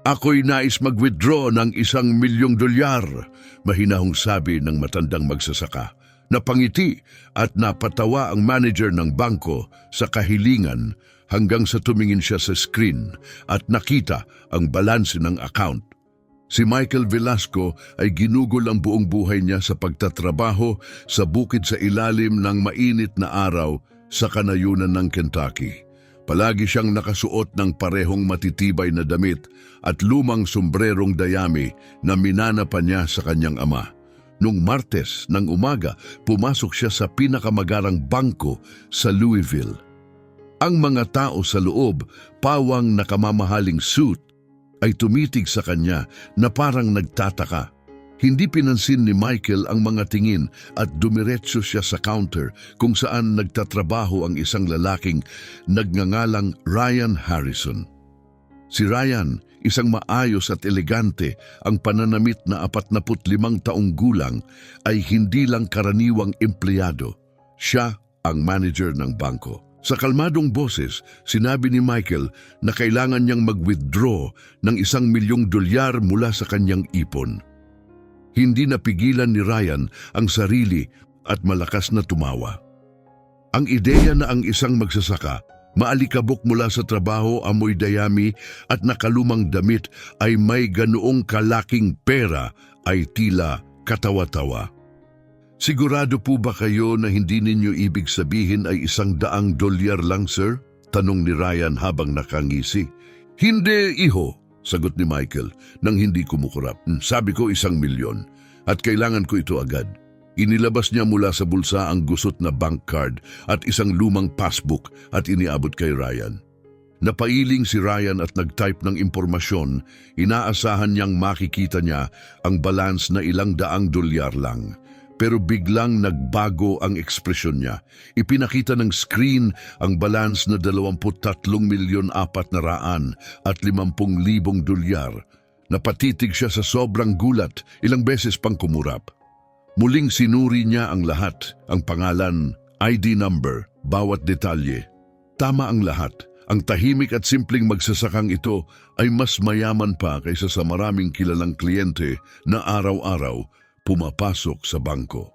Ako'y nais mag-withdraw ng $1,000,000, mahinahong sabi ng matandang magsasaka. Napangiti at napatawa ang manager ng bangko sa kahilingan hanggang sa tumingin siya sa screen at nakita ang balanse ng account. Si Michael Velasco ay ginugol ang buong buhay niya sa pagtatrabaho sa bukid sa ilalim ng mainit na araw sa kanayunan ng Kentucky. Palagi siyang nakasuot ng parehong matitibay na damit at lumang sombrerong dayami na minana pa niya sa kanyang ama. Nung Martes ng umaga, pumasok siya sa pinakamagarang bangko sa Louisville. Ang mga tao sa loob, pawang nakamamahaling suit, ay tumitig sa kanya na parang nagtataka. Hindi pinansin ni Michael ang mga tingin at dumiretso siya sa counter kung saan nagtatrabaho ang isang lalaking nagngangalang Ryan Harrison. Si Ryan, isang maayos at elegante, ang pananamit na 45 taong gulang, ay hindi lang karaniwang empleyado. Siya ang manager ng bangko. Sa kalmadong boses, sinabi ni Michael na kailangan niyang mag-withdraw ng $1,000,000 mula sa kanyang ipon. Hindi napigilan ni Ryan ang sarili at malakas na tumawa. Ang ideya na ang isang magsasaka, maalikabok mula sa trabaho, amoy dayami at nakalumang damit ay may ganoong kalaking pera ay tila katawa-tawa. Sigurado po ba kayo na hindi ninyo ibig sabihin ay $100 lang, sir? Tanong ni Ryan habang nakangisi. Hindi, iho, sagot ni Michael nang hindi kumukurap. Sabi ko $1,000,000 at kailangan ko ito agad. Inilabas niya mula sa bulsa ang gusot na bank card at isang lumang passbook at iniabot kay Ryan. Napailing si Ryan at nag-type ng impormasyon. Inaasahan niyang makikita niya ang balance na $100 lang. Pero biglang nagbago ang ekspresyon niya. Ipinakita ng screen ang balance na $23,450,000. Napatitig siya sa sobrang gulat, ilang beses pang kumurap. Muling sinuri niya ang lahat, ang pangalan, ID number, bawat detalye. Tama ang lahat. Ang tahimik at simpleng magsasakang ito ay mas mayaman pa kaysa sa maraming kilalang kliyente na araw-araw pumapasok sa bangko.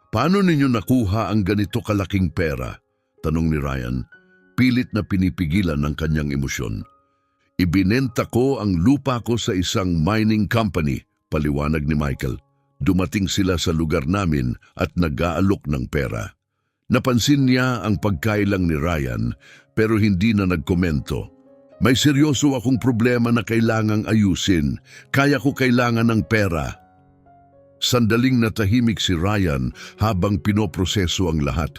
Paano ninyo nakuha ang ganito kalaking pera? Tanong ni Ryan, pilit na pinipigilan ng kanyang emosyon. Ibinenta ko ang lupa ko sa isang mining company, paliwanag ni Michael. Dumating sila sa lugar namin at nag-aalok ng pera. Napansin niya ang pagkailang ni Ryan pero hindi na nagkomento. May seryoso akong problema na kailangang ayusin. Kaya ko kailangan ng pera. Sandaling natahimik si Ryan habang pinoproseso ang lahat.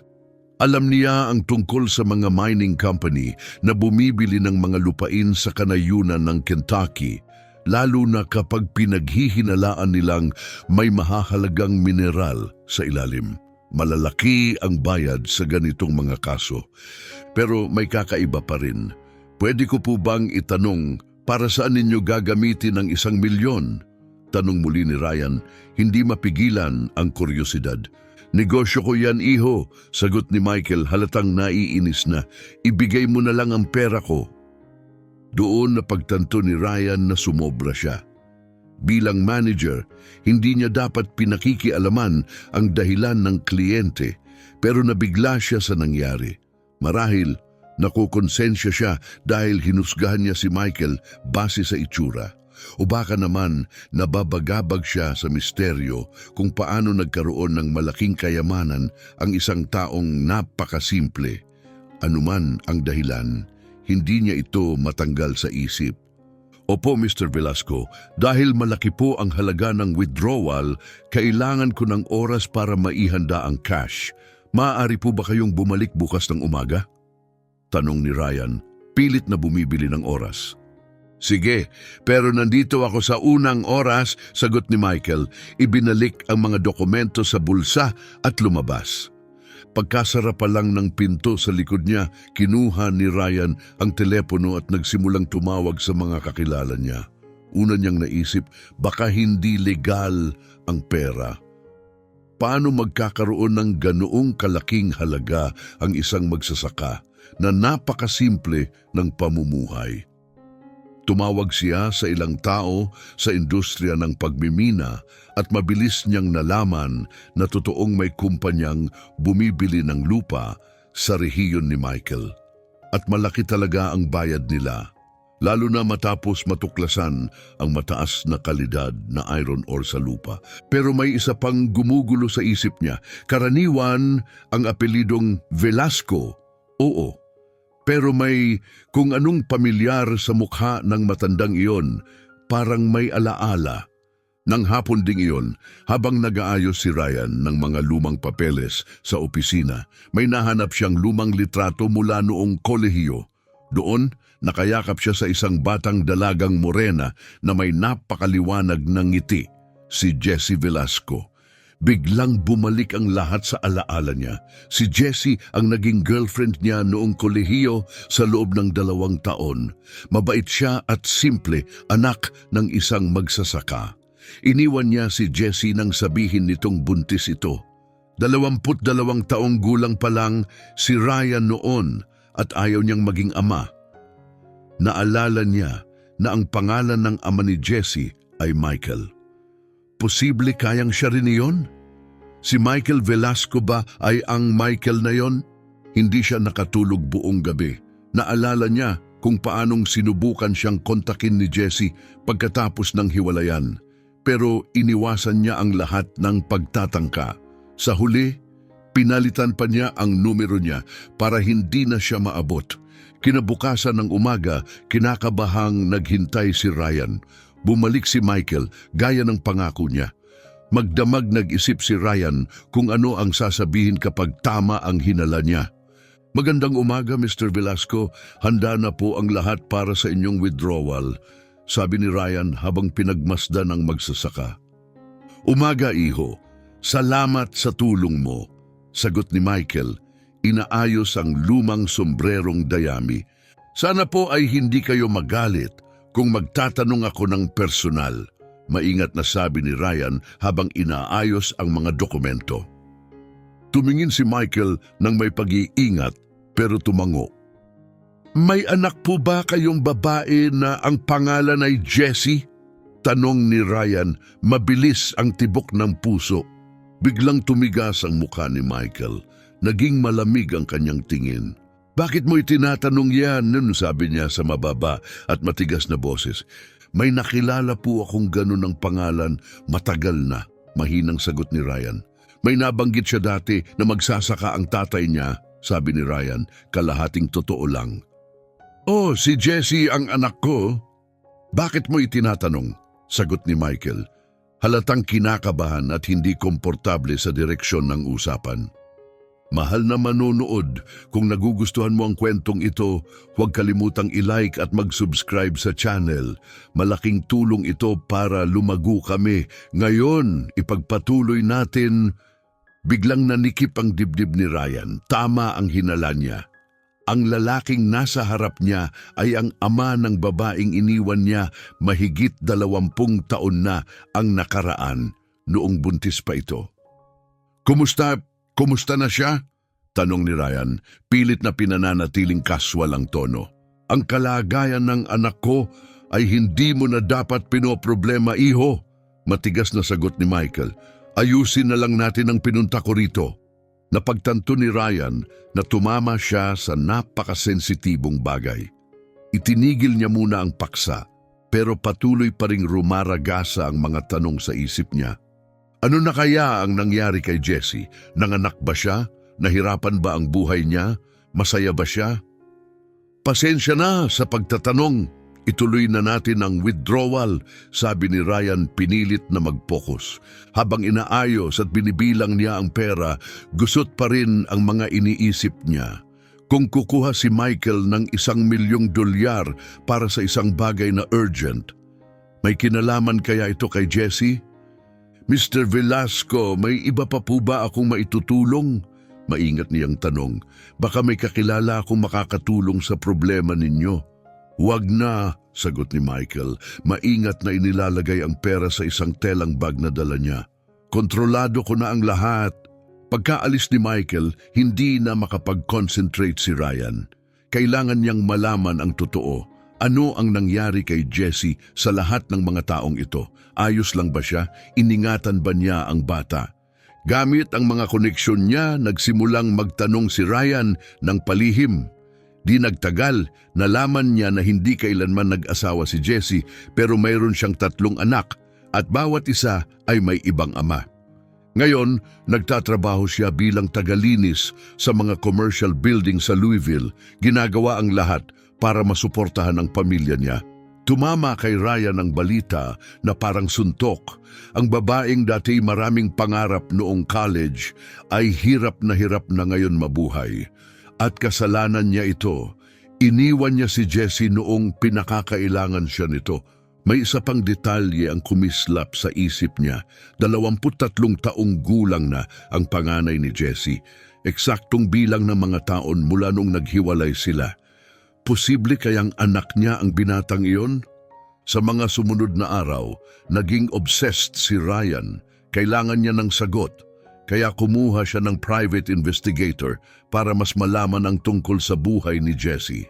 Alam niya ang tungkol sa mga mining company na bumibili ng mga lupain sa kanayunan ng Kentucky, lalo na kapag pinaghihinalaan nilang may mahahalagang mineral sa ilalim. Malalaki ang bayad sa ganitong mga kaso. Pero may kakaiba pa rin. Pwede ko po bang itanong para saan ninyo gagamitin ang $1,000,000? Tanong muli ni Ryan, hindi mapigilan ang kuryosidad. Negosyo ko yan, iho, sagot ni Michael halatang naiinis na. Ibigay mo na lang ang pera ko. Doon napagtanto ni Ryan na sumobra siya. Bilang manager, hindi niya dapat pinakikialaman ang dahilan ng kliyente, pero nabigla siya sa nangyari. Marahil, nakukonsensya siya dahil hinusgahan niya si Michael base sa itsura. O baka naman nababagabag siya sa misteryo kung paano nagkaroon ng malaking kayamanan ang isang taong napakasimple. Anuman ang dahilan, hindi niya ito matanggal sa isip. Opo, Mr. Velasco, dahil malaki po ang halaga ng withdrawal, kailangan ko ng oras para maihanda ang cash. Maaari po ba kayong bumalik bukas ng umaga? Tanong ni Ryan, pilit na bumibili ng oras. Sige, pero nandito ako sa unang oras, sagot ni Michael. Ibinalik ang mga dokumento sa bulsa at lumabas. Pagkasara pa lang ng pinto sa likod niya, kinuha ni Ryan ang telepono at nagsimulang tumawag sa mga kakilala niya. Una niyang naisip, baka hindi legal ang pera. Paano magkakaroon ng ganoong kalaking halaga ang isang magsasaka na napakasimple ng pamumuhay? Tumawag siya sa ilang tao sa industriya ng pagmimina at mabilis niyang nalaman na totoong may kumpanyang bumibili ng lupa sa rehiyon ni Michael. At malaki talaga ang bayad nila, lalo na matapos matuklasan ang mataas na kalidad na iron ore sa lupa. Pero may isa pang gumugulo sa isip niya. Karaniwan ang apelidong Velasco, oo. Pero may kung anong pamilyar sa mukha ng matandang iyon, parang may alaala. Nang hapon ding iyon, habang nag-aayos si Ryan ng mga lumang papeles sa opisina, may nahanap siyang lumang litrato mula noong kolehiyo. Doon, nakayakap siya sa isang batang dalagang morena na may napakaliwanag ng ngiti, si Jessie Velasco. Biglang bumalik ang lahat sa alaala niya. Si Jessie ang naging girlfriend niya noong kolehiyo sa loob ng 2 taon. Mabait siya at simple, anak ng isang magsasaka. Iniwan niya si Jessie nang sabihin nitong buntis ito. 22 taong gulang pa lang si Ryan noon at ayaw niyang maging ama. Naalala niya na ang pangalan ng ama ni Jessie ay Michael. Posible kayang siya rin iyon? Si Michael Velasco ba ay ang Michael na yon? Hindi siya nakatulog buong gabi. Naalala niya kung paanong sinubukan siyang kontakin ni Jessie pagkatapos ng hiwalayan. Pero iniwasan niya ang lahat ng pagtatangka. Sa huli, pinalitan pa niya ang numero niya para hindi na siya maabot. Kinabukasan ng umaga, kinakabahang naghintay si Ryan. Bumalik si Michael gaya ng pangako niya. Magdamag nag-isip si Ryan kung ano ang sasabihin kapag tama ang hinala niya. Magandang umaga, Mr. Velasco. Handa na po ang lahat para sa inyong withdrawal, sabi ni Ryan habang pinagmasdan ng magsasaka. Umaga, iho. Salamat sa tulong mo, sagot ni Michael. Inaayos ang lumang sombrerong dayami. Sana po ay hindi kayo magalit kung magtatanong ako ng personal, maingat na sabi ni Ryan habang inaayos ang mga dokumento. Tumingin si Michael nang may pag-iingat pero tumango. May anak po ba kayong babae na ang pangalan ay Jessie? Tanong ni Ryan, mabilis ang tibok ng puso. Biglang tumigas ang mukha ni Michael. Naging malamig ang kanyang tingin. Bakit mo itinatanong yan? Nun sabi niya sa mababa at matigas na boses. May nakilala po akong ganun ang pangalan, matagal na, mahinang sagot ni Ryan. May nabanggit siya dati na magsasaka ang tatay niya, sabi ni Ryan, kalahating totoo lang. Oh, si Jessie ang anak ko. Bakit mo itinatanong? Sagot ni Michael. Halatang kinakabahan at hindi komportable sa direksyon ng usapan. Mahal na manonood, kung nagugustuhan mo ang kwentong ito, huwag kalimutang i-like at mag-subscribe sa channel. Malaking tulong ito para lumago kami. Ngayon, ipagpatuloy natin. Biglang nanikip ang dibdib ni Ryan. Tama ang hinala niya. Ang lalaking nasa harap niya ay ang ama ng babaeng iniwan niya mahigit 20 taon na ang nakaraan noong buntis pa ito. Kumusta na siya? Tanong ni Ryan, pilit na pinananatiling kaswal ang tono. Ang kalagayan ng anak ko ay hindi mo na dapat pinoproblema, iho. Matigas na sagot ni Michael. Ayusin na lang natin ang pinunta ko rito. Napagtanto ni Ryan na tumama siya sa napakasensitibong bagay. Itinigil niya muna ang paksa, pero patuloy pa ring rumaragasa ang mga tanong sa isip niya. Ano na kaya ang nangyari kay Jessie? Nanganak ba siya? Nahirapan ba ang buhay niya? Masaya ba siya? Pasensya na sa pagtatanong. Ituloy na natin ang withdrawal, sabi ni Ryan pinilit na mag-focus. Habang inaayos at binibilang niya ang pera, gusot pa rin ang mga iniisip niya. Kung kukuha si Michael ng $1,000,000 para sa isang bagay na urgent, may kinalaman kaya ito kay Jessie? Mr. Velasco, may iba pa po ba akong maitutulong? Maingat niyang tanong. Baka may kakilala akong makakatulong sa problema ninyo. Huwag na, sagot ni Michael. Maingat na inilalagay ang pera sa isang telang bag na dala niya. Kontrolado ko na ang lahat. Pagkaalis ni Michael, hindi na makapag-concentrate si Ryan. Kailangan niyang malaman ang totoo. Ano ang nangyari kay Jesse sa lahat ng mga taong ito? Ayos lang ba siya? Iningatan ba niya ang bata? Gamit ang mga koneksyon niya, nagsimulang magtanong si Ryan ng palihim. Di nagtagal, nalaman niya na hindi kailanman nag-asawa si Jesse pero mayroon siyang 3 anak at bawat isa ay may ibang ama. Ngayon, nagtatrabaho siya bilang tagalinis sa mga commercial building sa Louisville. Ginagawa ang lahat para masuportahan ang pamilya niya. Tumama kay Ryan ang balita na parang suntok. Ang babaeng dati maraming pangarap noong college ay hirap na ngayon mabuhay. At kasalanan niya ito. Iniwan niya si Jesse noong pinakakailangan siya nito. May isa pang detalye ang kumislap sa isip niya. 23 taong gulang na ang panganay ni Jesse. Eksaktong bilang ng mga taon mula nung naghiwalay sila. Posible kayang anak niya ang binatang iyon? Sa mga sumunod na araw, naging obsessed si Ryan. Kailangan niya ng sagot, kaya kumuha siya ng private investigator para mas malaman ang tungkol sa buhay ni Jesse.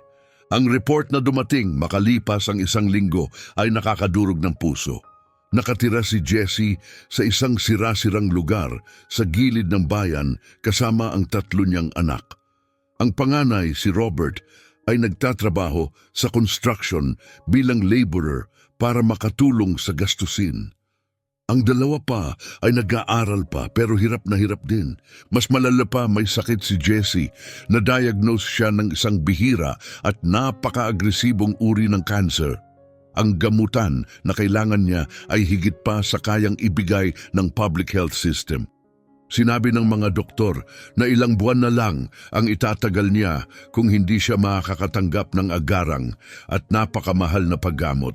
Ang report na dumating makalipas ang 1 linggo ay nakakadurog ng puso. Nakatira si Jesse sa isang sira-sirang lugar sa gilid ng bayan kasama ang 3 niyang anak. Ang panganay, si Robert, ay nagtatrabaho sa construction bilang laborer para makatulong sa gastusin. Ang 2 pa ay nag-aaral pa pero hirap na hirap din. Mas malala pa, may sakit si Jesse. Na-diagnose siya ng isang bihira at napaka-agresibong uri ng cancer. Ang gamutan na kailangan niya ay higit pa sa kayang ibigay ng public health system. Sinabi ng mga doktor na ilang buwan na lang ang itatagal niya kung hindi siya makakatanggap ng agarang at napakamahal na paggamot.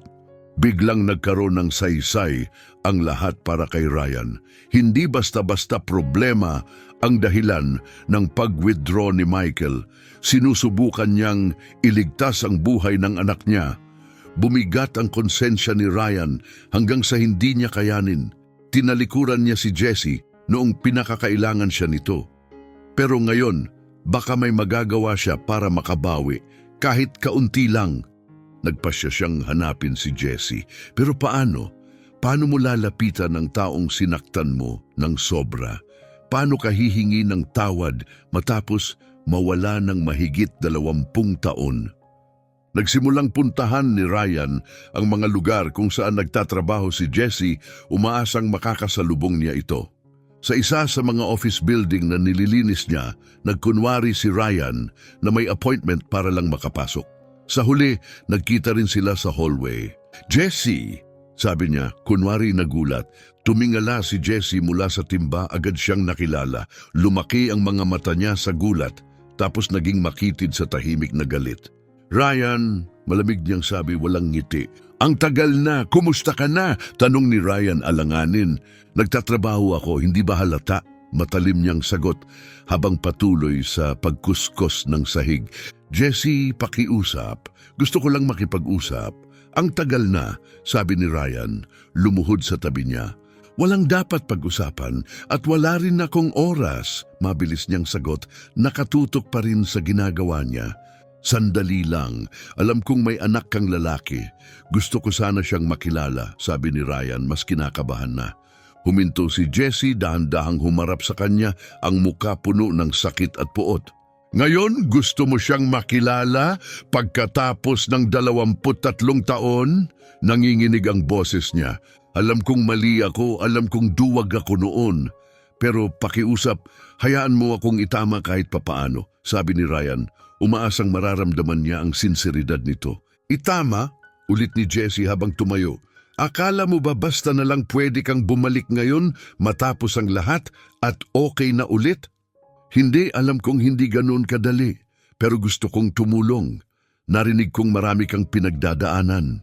Biglang nagkaroon ng saysay ang lahat para kay Ryan. Hindi basta-basta problema ang dahilan ng pag-withdraw ni Michael. Sinusubukan niyang iligtas ang buhay ng anak niya. Bumigat ang konsensya ni Ryan hanggang sa hindi niya kayanin. Tinalikuran niya si Jesse noong pinakakailangan siya nito. Pero ngayon, baka may magagawa siya para makabawi, kahit kaunti lang. Nagpasya siyang hanapin si Jesse. Pero paano? Paano mo lalapitan ng taong sinaktan mo ng sobra? Paano ka hihingi ng tawad matapos mawala ng mahigit 20 taon? Nagsimulang puntahan ni Ryan ang mga lugar kung saan nagtatrabaho si Jesse, umaasang makakasalubong niya ito. Sa isa sa mga office building na nililinis niya, nagkunwari si Ryan na may appointment para lang makapasok. Sa huli, nagkita rin sila sa hallway. "Jesse!" sabi niya, kunwari nagulat. Tumingala si Jesse mula sa timba, agad siyang nakilala. Lumaki ang mga mata niya sa gulat, tapos naging makitid sa tahimik na galit. "Ryan," malamig niyang sabi, walang ngiti. "Ang tagal na, kumusta ka na?" tanong ni Ryan alanganin. "Nagtatrabaho ako, hindi ba halata?" Matalim niyang sagot habang patuloy sa pagkuskos ng sahig. "Jesse, pakiusap. Gusto ko lang makipag-usap." "Ang tagal na," sabi ni Ryan, lumuhod sa tabi niya. "Walang dapat pag-usapan at wala rin akong oras." Mabilis niyang sagot, nakatutok pa rin sa ginagawa niya. "Sandali lang, alam kong may anak kang lalaki. Gusto ko sana siyang makilala," sabi ni Ryan, mas kinakabahan na. Huminto si Jesse, dahan-dahang humarap sa kanya, ang muka puno ng sakit at puot. "Ngayon gusto mo siyang makilala pagkatapos ng 23 taon?" Nanginginig ang boses niya. "Alam kong mali ako, alam kong duwag ako noon. Pero pakiusap, hayaan mo akong itama kahit papaano," sabi ni Ryan. Umaasang mararamdaman niya ang sinseridad nito. "Itama?" ulit ni Jesse habang tumayo. "Akala mo ba basta na lang pwede kang bumalik ngayon matapos ang lahat at okay na ulit?" "Hindi, alam kong hindi ganoon kadali. Pero gusto kong tumulong. Narinig kong marami kang pinagdadaanan."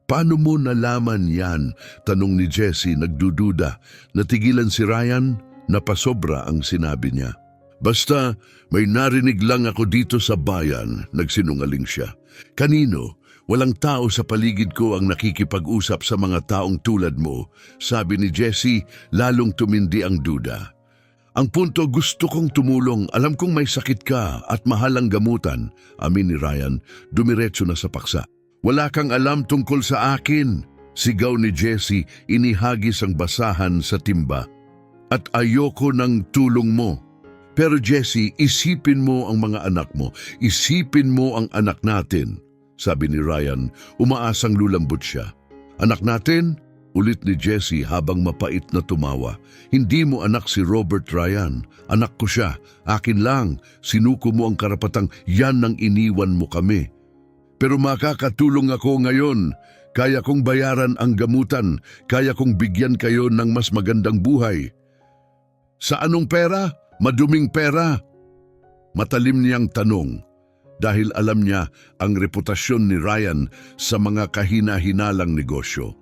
"Paano mo nalaman yan?" tanong ni Jesse, nagdududa. Natigilan si Ryan, napasobra ang sinabi niya. "Basta may narinig lang ako dito sa bayan," nagsinungaling siya. "Kanino? Walang tao sa paligid ko ang nakikipag-usap sa mga taong tulad mo," sabi ni Jesse, lalong tumindi ang duda. Ang punto, gusto kong tumulong. Alam kong may sakit ka at mahal ang gamutan. Amin ni Ryan, dumiretso na sa paksa. Wala kang alam tungkol sa akin. Sigaw ni Jessie, inihagis ang basahan sa timba. At ayoko ng tulong mo. Pero Jessie, isipin mo ang mga anak mo. Isipin mo ang anak natin. Sabi ni Ryan, umaasang lulambot siya. Anak natin? Ulit ni Jessie habang mapait na tumawa. Hindi mo anak si Robert, Ryan. Anak ko siya. Akin lang. Sinuko mo ang karapatang yan nang iniwan mo kami. Pero makakatulong ako ngayon. Kaya kong bayaran ang gamutan. Kaya kong bigyan kayo ng mas magandang buhay. Sa anong pera? Maduming pera? Matalim niyang tanong. Dahil alam niya ang reputasyon ni Ryan sa mga kahina-hinalang negosyo.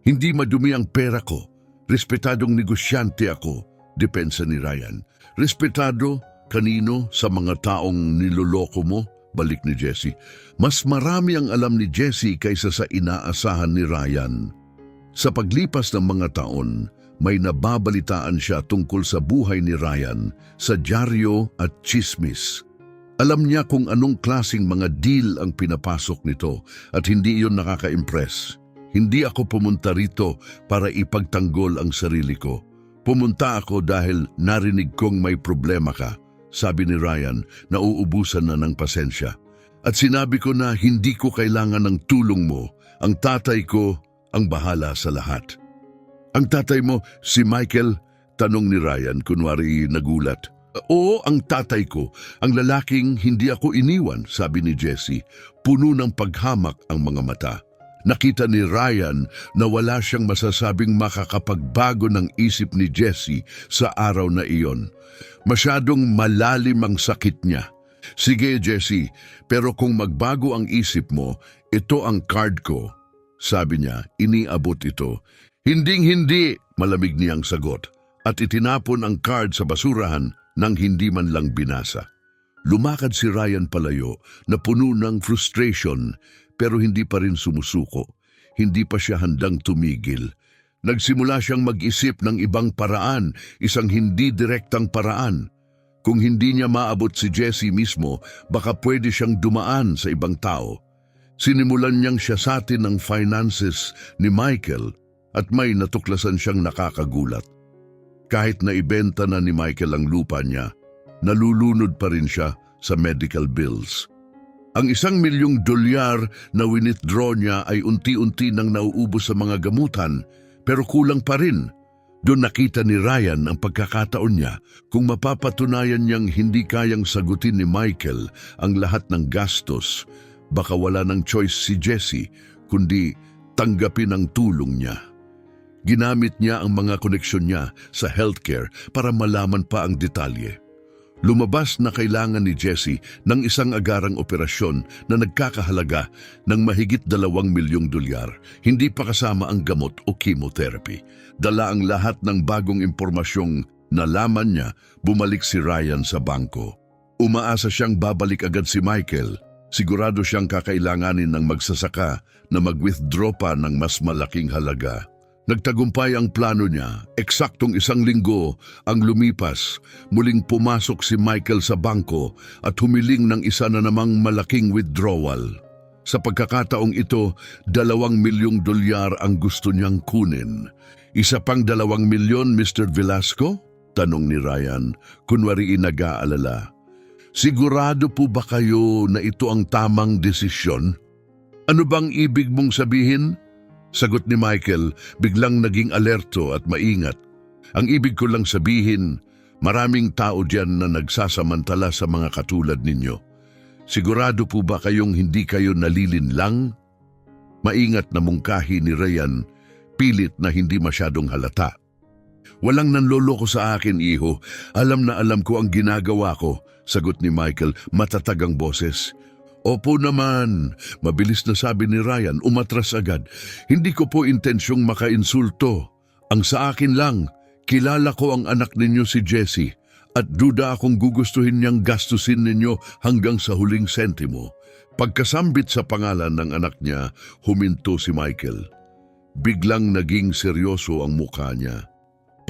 Hindi madumi ang pera ko. Respetadong negosyante ako, depensa ni Ryan. Respetado kanino sa mga taong niloloko mo? Balik ni Jessie. Mas marami ang alam ni Jessie kaysa sa inaasahan ni Ryan. Sa paglipas ng mga taon, may nababalitaan siya tungkol sa buhay ni Ryan sa dyaryo at tsismis. Alam niya kung anong klasing mga deal ang pinapasok nito at hindi iyon nakaka-impress. Hindi ako pumunta rito para ipagtanggol ang sarili ko. Pumunta ako dahil narinig kong may problema ka, sabi ni Ryan, nauubusan na ng pasensya. At sinabi ko na hindi ko kailangan ng tulong mo, ang tatay ko ang bahala sa lahat. Ang tatay mo, si Michael? Tanong ni Ryan, kunwari nagulat. Oo, ang tatay ko, ang lalaking hindi ako iniwan, sabi ni Jessie. Puno ng paghamak ang mga mata. Nakita ni Ryan na wala siyang masasabing makakapagbago ng isip ni Jessie sa araw na iyon. Masyadong malalim ang sakit niya. Sige Jessie, pero kung magbago ang isip mo, ito ang card ko. Sabi niya, iniabot ito. Hinding-hindi, malamig niyang sagot. At itinapon ang card sa basurahan nang hindi man lang binasa. Lumakad si Ryan palayo na puno ng frustration, pero hindi pa rin sumusuko. Hindi pa siya handang tumigil. Nagsimula siyang mag-isip ng ibang paraan, isang hindi direktang paraan. Kung hindi niya maabot si Jessie mismo, baka pwede siyang dumaan sa ibang tao. Sinimulan niyang siyasatin ng finances ni Michael at may natuklasan siyang nakakagulat. Kahit na ibenta na ni Michael ang lupa niya, nalulunod pa rin siya sa medical bills. Ang $1,000,000 na winithdraw niya ay unti-unti nang nauubos sa mga gamutan, pero kulang pa rin. Doon nakita ni Ryan ang pagkakataon niya kung mapapatunayan niyang hindi kayang sagutin ni Michael ang lahat ng gastos. Baka wala ng choice si Jessie, kundi tanggapin ang tulong niya. Ginamit niya ang mga koneksyon niya sa healthcare para malaman pa ang detalye. Lumabas na kailangan ni Jessie ng isang agarang operasyon na nagkakahalaga ng mahigit $2,000,000, hindi pa kasama ang gamot o chemotherapy. Dala ang lahat ng bagong impormasyong nalaman niya, bumalik si Ryan sa bangko. Umaasa siyang babalik agad si Michael. Sigurado siyang kakailanganin ng magsasaka na mag-withdraw pa ng mas malaking halaga. Nagtagumpay ang plano niya. Eksaktong 1 linggo ang lumipas. Muling pumasok si Michael sa bangko at humiling ng isa na namang malaking withdrawal. Sa pagkakataong ito, $2,000,000 ang gusto niyang kunin. Isa pang $2,000,000, Mr. Velasco? Tanong ni Ryan, kunwari nag-aalala. Sigurado po ba kayo na ito ang tamang desisyon? Ano bang ibig mong sabihin? Sagot ni Michael, biglang naging alerto at maingat. Ang ibig ko lang sabihin, maraming tao diyan na nagsasamantala sa mga katulad ninyo. Sigurado po ba kayong hindi kayo nalilinlang? Maingat na mungkahi ni Ryan, pilit na hindi masyadong halata. Walang nanloloko sa akin, iho. Alam na alam ko ang ginagawa ko, sagot ni Michael, matatag ang boses. Opo naman, mabilis na sabi ni Ryan, umatras agad. Hindi ko po intensyong makainsulto. Ang sa akin lang, kilala ko ang anak ninyo si Jessie at duda akong gugustuhin niyang gastusin ninyo hanggang sa huling sentimo. Pagkasambit sa pangalan ng anak niya, huminto si Michael. Biglang naging seryoso ang mukha niya.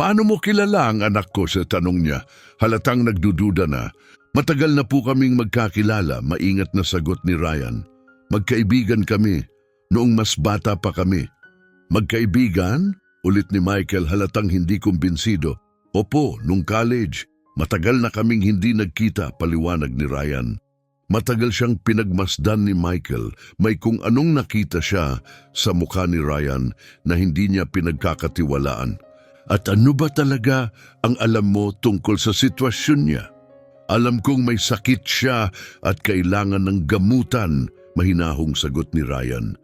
Paano mo kilala ang anak ko sa tanong niya? Halatang nagdududa na. Matagal na po kaming magkakilala, maingat na sagot ni Ryan. Magkaibigan kami, noong mas bata pa kami. Magkaibigan? Ulit ni Michael halatang hindi kumbinsido. Opo, nung college. Matagal na kaming hindi nagkita, paliwanag ni Ryan. Matagal siyang pinagmasdan ni Michael, may kung anong nakita siya sa mukha ni Ryan na hindi niya pinagkakatiwalaan. At ano ba talaga ang alam mo tungkol sa sitwasyon niya? Alam kong may sakit siya at kailangan ng gamutan, mahinahong sagot ni Ryan.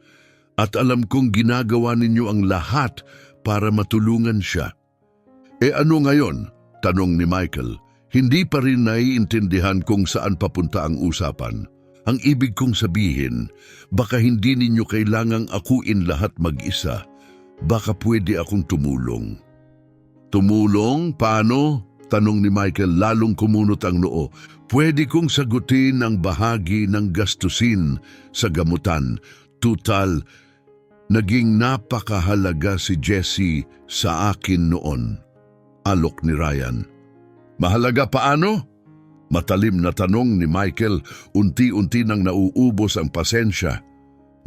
At alam kong ginagawa ninyo ang lahat para matulungan siya. E ano ngayon? Tanong ni Michael. Hindi pa rin naiintindihan kung saan papunta ang usapan. Ang ibig kong sabihin, baka hindi ninyo kailangang akuin lahat mag-isa. Baka pwede akong tumulong. Tumulong? Paano? Tanong ni Michael lalong kumunot ang noo. Pwede kong sagutin ang bahagi ng gastusin sa gamutan. Tutal, naging napakahalaga si Jessie sa akin noon. Alok ni Ryan. Mahalaga paano? Matalim na tanong ni Michael, unti-unti nang nauubos ang pasensya.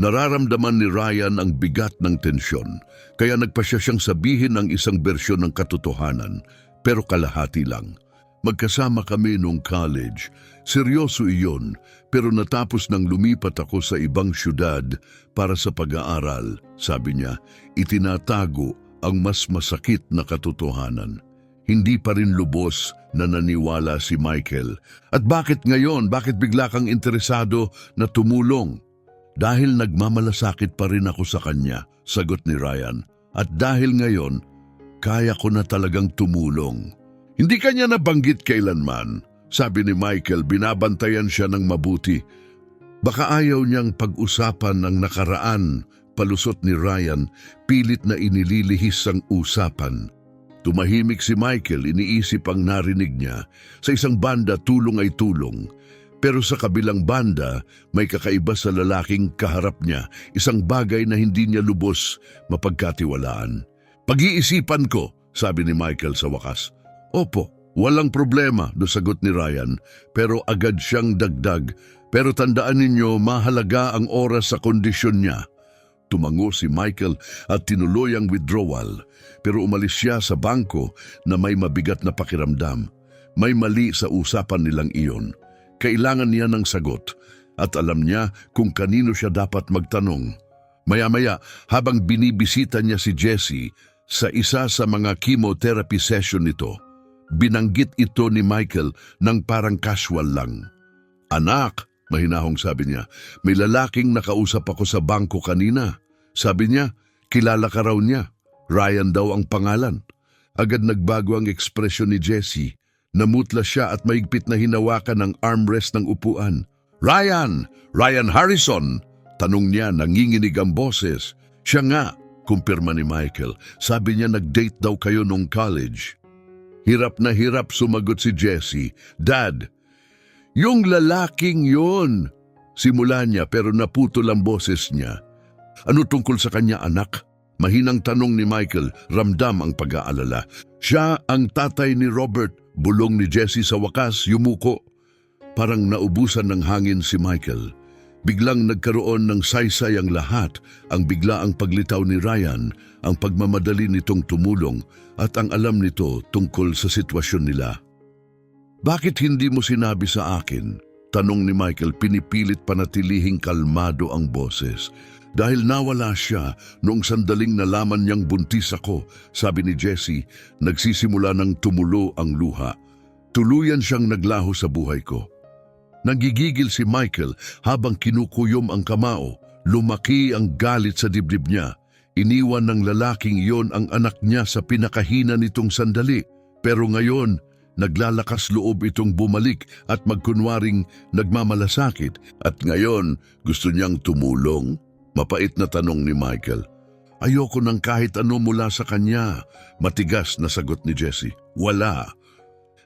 Nararamdaman ni Ryan ang bigat ng tensyon, kaya nagpasya siyang sabihin ang isang bersyon ng katotohanan, pero kalahati lang. Magkasama kami nung college. Seryoso iyon, pero natapos nang lumipat ako sa ibang syudad para sa pag-aaral. Sabi niya, itinatago ang mas masakit na katotohanan. Hindi pa rin lubos na naniwala si Michael. At bakit ngayon? Bakit bigla kang interesado na tumulong? Dahil nagmamalasakit pa rin ako sa kanya, sagot ni Ryan. At dahil ngayon, kaya ko na talagang tumulong. Hindi kanya nabanggit kailanman. Sabi ni Michael, binabantayan siya ng mabuti. Baka ayaw niyang pag-usapan ng nakaraan. Palusot ni Ryan, pilit na inililihis ang usapan. Tumahimik si Michael, iniisip ang narinig niya. Sa isang banda, tulong ay tulong. Pero sa kabilang banda, may kakaiba sa lalaking kaharap niya, isang bagay na hindi niya lubos mapagkatiwalaan. Pag-iisipan ko, sabi ni Michael sa wakas. Opo, walang problema, sagot ni Ryan, pero agad siyang dagdag. Pero tandaan ninyo, mahalaga ang oras sa kondisyon niya. Tumango si Michael at tinuloy ang withdrawal, pero umalis siya sa bangko na may mabigat na pakiramdam. May mali sa usapan nilang iyon. Kailangan niya ng sagot at alam niya kung kanino siya dapat magtanong. Maya-maya, habang binibisita niya si Jessie sa isa sa mga chemotherapy session nito, binanggit ito ni Michael ng parang casual lang. Anak, mahinahong sabi niya, may lalaking nakausap ako sa bangko kanina. Sabi niya, kilala ka raw niya. Ryan daw ang pangalan. Agad nagbago ang ekspresyon ni Jessie. Namutla siya at maigpit na hinawakan ang armrest ng upuan. Ryan! Ryan Harrison! Tanong niya, nanginginig ang boses. Siya nga, kumpirma ni Michael. Sabi niya nag-date daw kayo nung college. Hirap na hirap sumagot si Jessie. Dad, yung lalaking yun! Simula niya pero naputol ang boses niya. Ano tungkol sa kanya, anak? Mahinang tanong ni Michael, ramdam ang pag-aalala. Siya ang tatay ni Robert, bulong ni Jessie sa wakas, yumuko. Parang naubusan ng hangin si Michael. Biglang nagkaroon ng saysay ang lahat, ang biglaang paglitaw ni Ryan, ang pagmamadali nitong tumulong, at ang alam nito tungkol sa sitwasyon nila. Bakit hindi mo sinabi sa akin? Tanong ni Michael, pinipilit panatilihing kalmado ang boses. Dahil nawala siya noong sandaling nalaman niyang buntis ako, sabi ni Jessie, nagsisimula ng tumulo ang luha. Tuluyan siyang naglaho sa buhay ko. Nagigigil si Michael habang kinukuyom ang kamao. Lumaki ang galit sa dibdib niya. Iniwan ng lalaking iyon ang anak niya sa pinakahina nitong sandali. Pero ngayon, naglalakas loob itong bumalik at magkunwaring nagmamalasakit. At ngayon, gusto niyang tumulong? Mapait na tanong ni Michael. Ayoko ng kahit ano mula sa kanya. Matigas na sagot ni Jessie. Wala.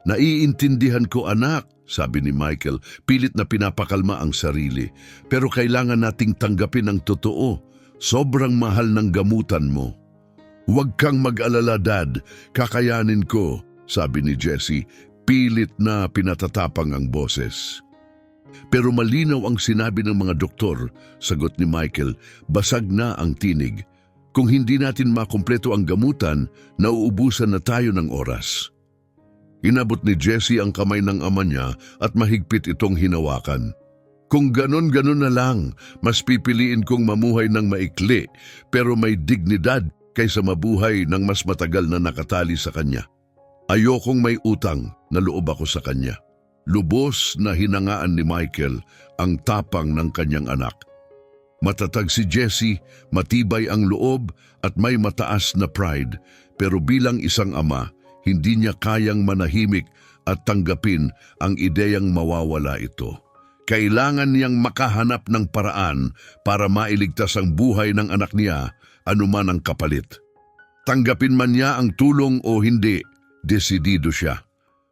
Naiintindihan ko, anak, sabi ni Michael, pilit na pinapakalma ang sarili. Pero kailangan nating tanggapin ang totoo. Sobrang mahal ng gamutan mo. "Huwag kang mag-alala, Dad. Kakayanin ko," sabi ni Jessie. Pilit na pinatatapang ang boses. Pero malinaw ang sinabi ng mga doktor, sagot ni Michael. Basag na ang tinig. Kung hindi natin makumpleto ang gamutan, nauubusan na tayo ng oras. Inabot ni Jessie ang kamay ng ama niya at mahigpit itong hinawakan. Kung ganon-ganon na lang, mas pipiliin kong mamuhay ng maikli pero may dignidad kaysa mabuhay ng mas matagal na nakatali sa kanya. Ayokong may utang na loob ako sa kanya. Lubos na hinangaan ni Michael ang tapang ng kanyang anak. Matatag si Jessie, matibay ang loob at may mataas na pride, pero bilang isang ama, hindi niya kayang manahimik at tanggapin ang ideyang mawawala ito. Kailangan niyang makahanap ng paraan para mailigtas ang buhay ng anak niya, anuman ang kapalit. Tanggapin man niya ang tulong o hindi, desidido siya.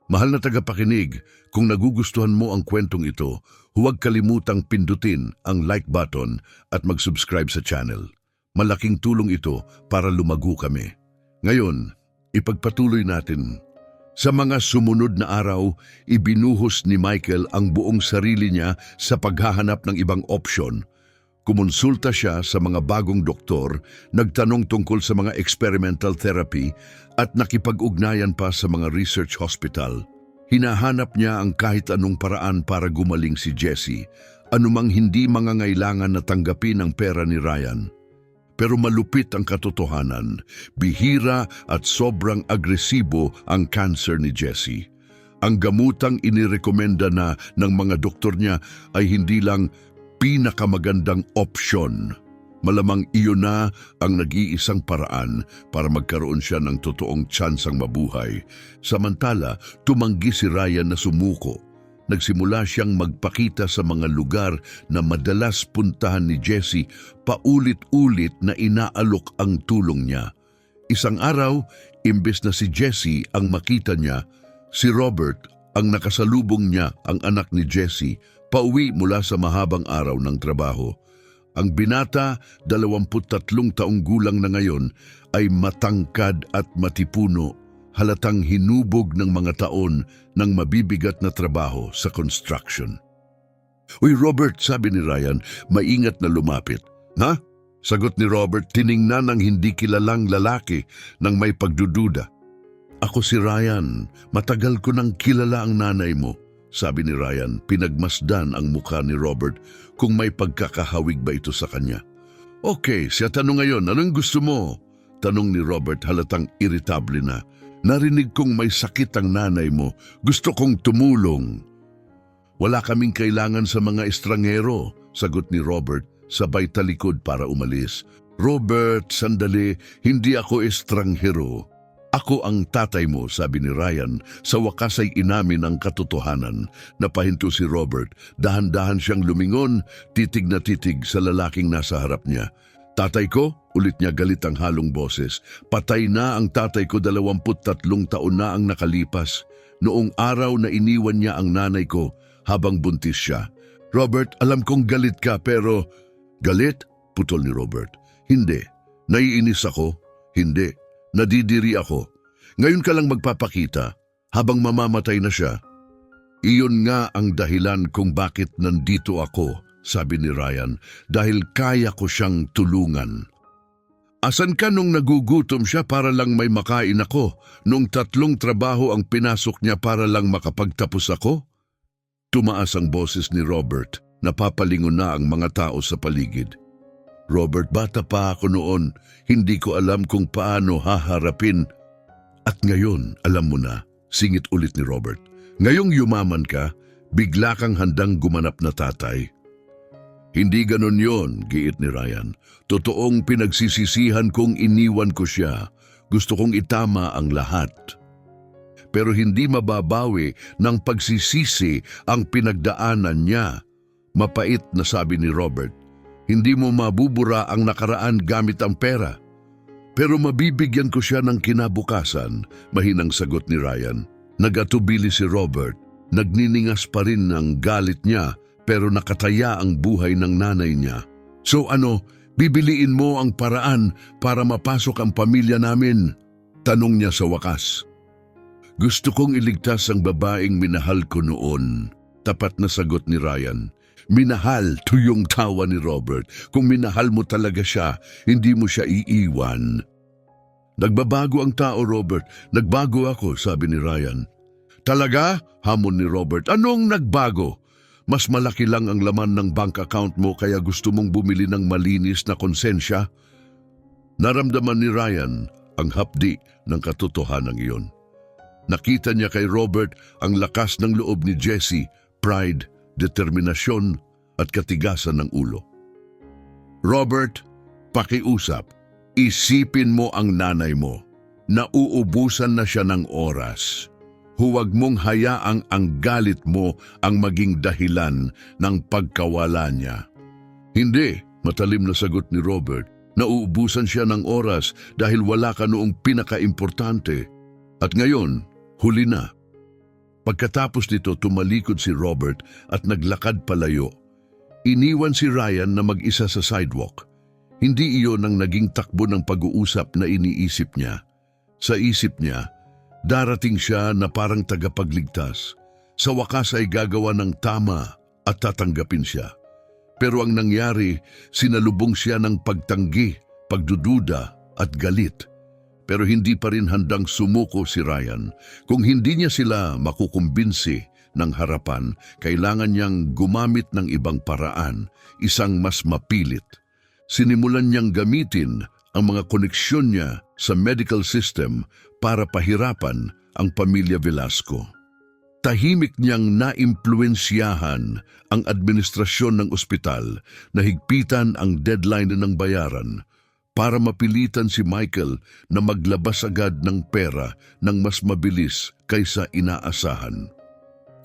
Mahal na tagapakinig, kung nagugustuhan mo ang kwentong ito, huwag kalimutang pindutin ang like button at mag-subscribe sa channel. Malaking tulong ito para lumago kami. Ngayon, ipagpatuloy natin. Sa mga sumunod na araw, ibinuhos ni Michael ang buong sarili niya sa paghahanap ng ibang opsyon. Kumonsulta siya sa mga bagong doktor, nagtanong tungkol sa mga experimental therapy at nakipag-ugnayan pa sa mga research hospital. Hinahanap niya ang kahit anong paraan para gumaling si Jessie, anumang hindi mangangailangan na tanggapin ang pera ni Ryan. Pero malupit ang katotohanan, bihira at sobrang agresibo ang cancer ni Jessie. Ang gamutang inirekomenda na ng mga doktor niya ay hindi lang pinakamagandang opsyon. Malamang iyon na ang nag-iisang paraan para magkaroon siya ng totoong tsansang mabuhay. Samantala, tumanggi si Ryan na sumuko. Nagsimula siyang magpakita sa mga lugar na madalas puntahan ni Jessie, paulit-ulit na inaalok ang tulong niya. Isang araw, imbes na si Jessie ang makita niya, si Robert ang nakasalubong niya ang anak ni Jessie, pauwi mula sa mahabang araw ng trabaho. Ang binata, 23 taong gulang na ngayon, ay matangkad at matipuno, halatang hinubog ng mga taon ng mabibigat na trabaho sa construction. "Uy Robert," sabi ni Ryan, maingat na lumapit. "Ha?" Sagot ni Robert, tiningnan ng hindi kilalang lalaki ng may pagdududa. "Ako si Ryan, matagal ko nang kilala ang nanay mo," sabi ni Ryan. Pinagmasdan ang mukha ni Robert kung may pagkakahawig ba ito sa kanya. "Okay, siya tanong ngayon, anong gusto mo?" Tanong ni Robert, halatang iritable na. "Narinig kong may sakit ang nanay mo. Gusto kong tumulong." "Wala kaming kailangan sa mga estranghero," sagot ni Robert, sabay talikod para umalis. "Robert, sandali, hindi ako estranghero. Ako ang tatay mo," sabi ni Ryan. Sa wakas ay inamin ang katotohanan. Napahinto si Robert. Dahan-dahan siyang lumingon, titig na titig sa lalaking nasa harap niya. "Tatay ko?" Ulit niya galit ang halong boses. "Patay na ang tatay ko, 23 taon na ang nakalipas. Noong araw na iniwan niya ang nanay ko habang buntis siya." "Robert, alam kong galit ka pero..." "Galit?" putol ni Robert. "Hindi. Naiinis ako? Hindi. Nadidiri ako. Ngayon ka lang magpapakita habang mamamatay na siya." "Iyon nga ang dahilan kung bakit nandito ako," sabi ni Ryan, "dahil kaya ko siyang tulungan." "Asan ka nung nagugutom siya para lang may makain ako? Nung 3 trabaho ang pinasok niya para lang makapagtapos ako?" Tumaas ang boses ni Robert. Napapalingon na ang mga tao sa paligid. "Robert, bata pa ako noon. Hindi ko alam kung paano haharapin." "At ngayon, alam mo na," singit ulit ni Robert. "Ngayong yumaman ka, bigla kang handang gumanap na tatay." "Hindi ganon yon," giit ni Ryan. "Totoong pinagsisisihan kong iniwan ko siya. Gusto kong itama ang lahat. Pero hindi mababawi ng pagsisisi ang pinagdaanan niya." "Mapait na," sabi ni Robert. "Hindi mo mabubura ang nakaraan gamit ang pera." "Pero mabibigyan ko siya ng kinabukasan," mahinang sagot ni Ryan. Nagatubili si Robert. Nagniningas pa rin ng galit niya pero nakataya ang buhay ng nanay niya. "So ano, Bibiliin mo ang paraan para mapasok ang pamilya namin? Tanong niya sa wakas. Gusto kong iligtas ang babaeng minahal ko noon. Tapat na sagot ni Ryan. Minahal, tuyong tawa ni Robert. Kung minahal mo talaga siya, hindi mo siya iiwan. Nagbabago ang tao, Robert. Nagbago ako, sabi ni Ryan. Talaga? Hamon ni Robert. Anong nagbago? Mas malaki lang ang laman ng bank account mo kaya gusto mong bumili ng malinis na konsensya? Naramdaman ni Ryan ang hapdi ng katotohanan iyon. Nakita niya kay Robert ang lakas ng loob ni Jessie, pride, determinasyon at katigasan ng ulo. Robert, pakiusap, isipin mo ang nanay mo. Nauubusan na siya ng oras. Huwag mong hayaang ang galit mo ang maging dahilan ng pagkawala niya. Hindi, matalim na sagot ni Robert. Nauubusan siya ng oras dahil wala ka noong pinaka-importante. At ngayon, huli na. Pagkatapos nito, tumalikod si Robert at naglakad palayo. Iniwan si Ryan na mag-isa sa sidewalk. Hindi iyon ang naging takbo ng pag-uusap na iniisip niya. Sa isip niya, darating siya na parang tagapagligtas. Sa wakas ay gagawa ng tama at tatanggapin siya. Pero ang nangyari, sinalubong siya ng pagtanggi, pagdududa at galit. Pero hindi pa rin handang sumuko si Ryan. Kung hindi niya sila makukumbinsi ng harapan, kailangan niyang gumamit ng ibang paraan, isang mas mapilit. Sinimulan niyang gamitin ang mga koneksyon niya sa medical system para pahirapan ang pamilya Velasco. Tahimik niyang naimpluwensyahan ang administrasyon ng ospital na higpitan ang deadline ng bayaran para mapilitan si Michael na maglabas agad ng pera ng mas mabilis kaysa inaasahan.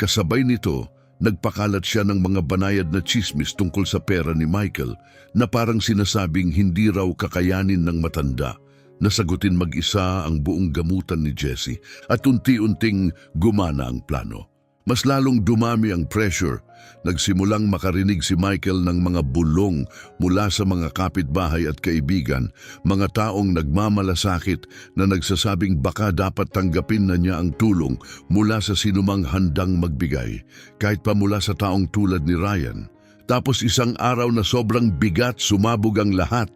Kasabay nito, nagpakalat siya ng mga banayad na tsismis tungkol sa pera ni Michael na parang sinasabing hindi raw kakayanin ng matanda na sagutin mag-isa ang buong gamutan ni Jessie at unti-unting gumana ang plano. Mas lalong dumami ang pressure. Nagsimulang makarinig si Michael ng mga bulong mula sa mga kapitbahay at kaibigan, mga taong nagmamalasakit na nagsasabing baka dapat tanggapin na niya ang tulong mula sa sinumang handang magbigay, kahit pa mula sa taong tulad ni Ryan. Tapos isang araw na sobrang bigat, sumabog ang lahat.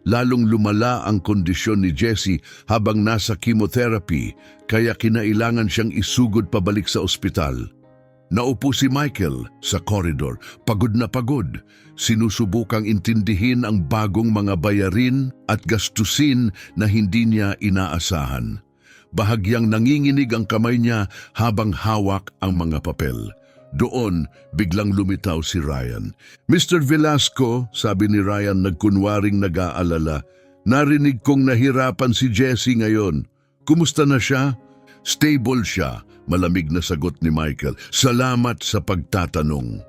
Lalong lumala ang kondisyon ni Jessie habang nasa chemotherapy, kaya kinailangan siyang isugod pabalik sa ospital. Naupo si Michael sa koridor, pagod na pagod. Sinusubukang intindihin ang bagong mga bayarin at gastusin na hindi niya inaasahan. Bahagyang nanginginig ang kamay niya habang hawak ang mga papel. Doon, biglang lumitaw si Ryan. Mr. Velasco, sabi ni Ryan nagkunwaring nag-aalala, narinig kong nahirapan si Jessie ngayon. Kumusta na siya? Stable siya, malamig na sagot ni Michael. Salamat sa pagtatanong.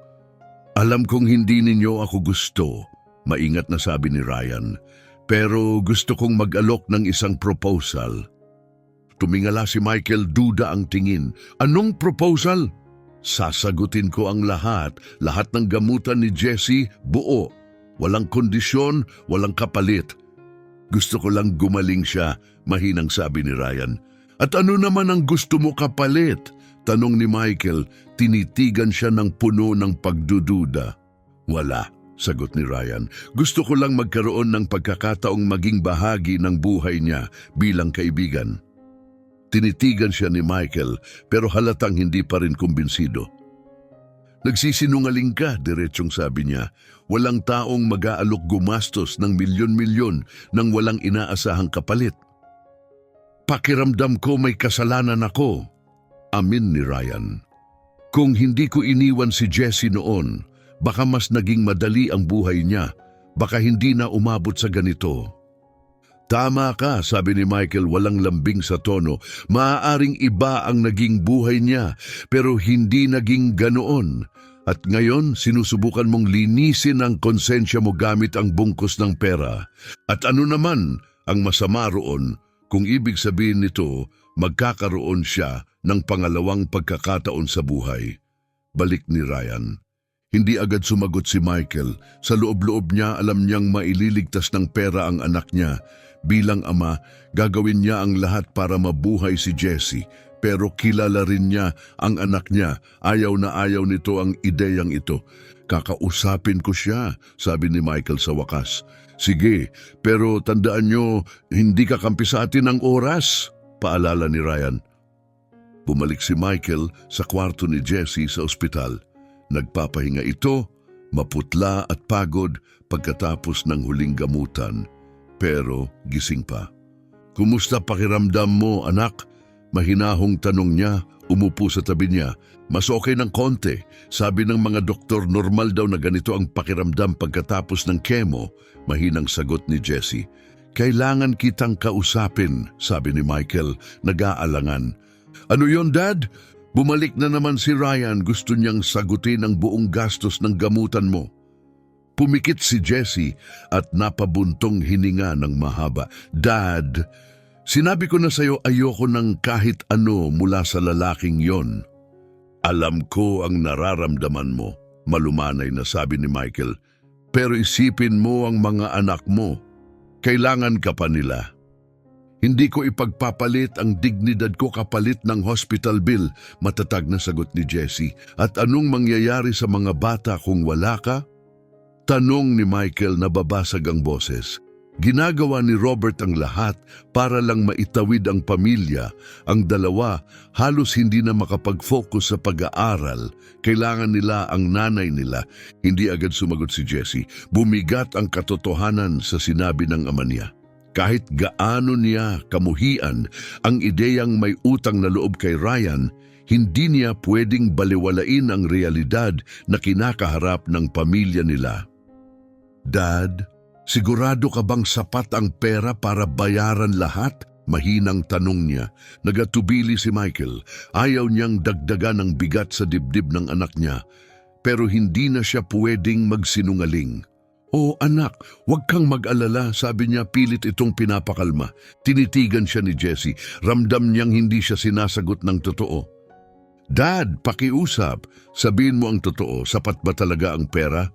Alam kong hindi ninyo ako gusto, maingat na sabi ni Ryan. Pero gusto kong mag-alok ng isang proposal. Tumingala si Michael, duda ang tingin. Anong proposal? Sasagutin ko ang lahat ng gamutan ni Jessie, buo. Walang kondisyon, walang kapalit. Gusto ko lang gumaling siya, mahinang sabi ni Ryan. At ano naman ang gusto mo kapalit? Tanong ni Michael, tinitigan siya ng puno ng pagdududa. Wala, sagot ni Ryan. Gusto ko lang magkaroon ng pagkakataong maging bahagi ng buhay niya bilang kaibigan. Tinitigan siya ni Michael pero halatang hindi pa rin kumbinsido. Nagsisinungaling ka, diretsong sabi niya. Walang taong mag-aalok gumastos ng milyon-milyon nang walang inaasahang kapalit. Pakiramdam ko may kasalanan ako, amin ni Ryan. Kung hindi ko iniwan si Jessie noon, baka mas naging madali ang buhay niya, baka hindi na umabot sa ganito. Tama ka, sabi ni Michael walang lambing sa tono. Maaaring iba ang naging buhay niya, pero hindi naging ganoon. At ngayon, sinusubukan mong linisin ang konsensya mo gamit ang bungkos ng pera. At ano naman ang masama roon kung ibig sabihin nito, magkakaroon siya ng pangalawang pagkakataon sa buhay. Balik ni Ryan. Hindi agad sumagot si Michael. Sa loob-loob niya, alam niyang maililigtas ng pera ang anak niya. Bilang ama, gagawin niya ang lahat para mabuhay si Jessie. Pero kilala rin niya ang anak niya. Ayaw na ayaw nito ang ideyang ito. Kakausapin ko siya, sabi ni Michael sa wakas. Sige, pero tandaan niyo, hindi kakampi sa atin ang oras, paalala ni Ryan. Bumalik si Michael sa kwarto ni Jessie sa ospital. Nagpapahinga ito, maputla at pagod pagkatapos ng huling gamutan. Pero gising pa. Kumusta pakiramdam mo, anak? Mahinahong tanong niya, umupo sa tabi niya. Mas okay ng konti. Sabi ng mga doktor, normal daw na ganito ang pakiramdam pagkatapos ng chemo. Mahinang sagot ni Jessie. Kailangan kitang kausapin, sabi ni Michael, nag-aalangan. Ano yon, Dad? Bumalik na naman si Ryan, gusto niyang sagutin ang buong gastos ng gamutan mo. Pumikit si Jessie at napabuntong hininga ng mahaba. Dad, sinabi ko na sa'yo ayoko ng kahit ano mula sa lalaking yon. Alam ko ang nararamdaman mo, malumanay na sabi ni Michael. Pero isipin mo ang mga anak mo. Kailangan ka pa nila. Hindi ko ipagpapalit ang dignidad ko kapalit ng hospital bill, matatag na sagot ni Jessie. At anong mangyayari sa mga bata kung wala ka? Tanong ni Michael na babasag ang boses. Ginagawa ni Robert ang lahat para lang maitawid ang pamilya. Ang dalawa halos hindi na makapag-focus sa pag-aaral. Kailangan nila ang nanay nila. Hindi agad sumagot si Jessie. Bumigat ang katotohanan sa sinabi ng ama niya. Kahit gaano niya kamuhian ang ideyang may utang na loob kay Ryan, hindi niya pwedeng baliwalain ang realidad na kinakaharap ng pamilya nila. Dad, sigurado ka bang sapat ang pera para bayaran lahat? Mahinang tanong niya. Nagatubili si Michael. Ayaw niyang dagdagan ang bigat sa dibdib ng anak niya. Pero hindi na siya pwedeng magsinungaling. Oh anak, huwag kang mag-alala, sabi niya pilit itong pinapakalma. Tinitigan siya ni Jessie, ramdam niyang hindi siya sinasagot ng totoo. Dad, pakiusap, sabihin mo ang totoo, sapat ba talaga ang pera?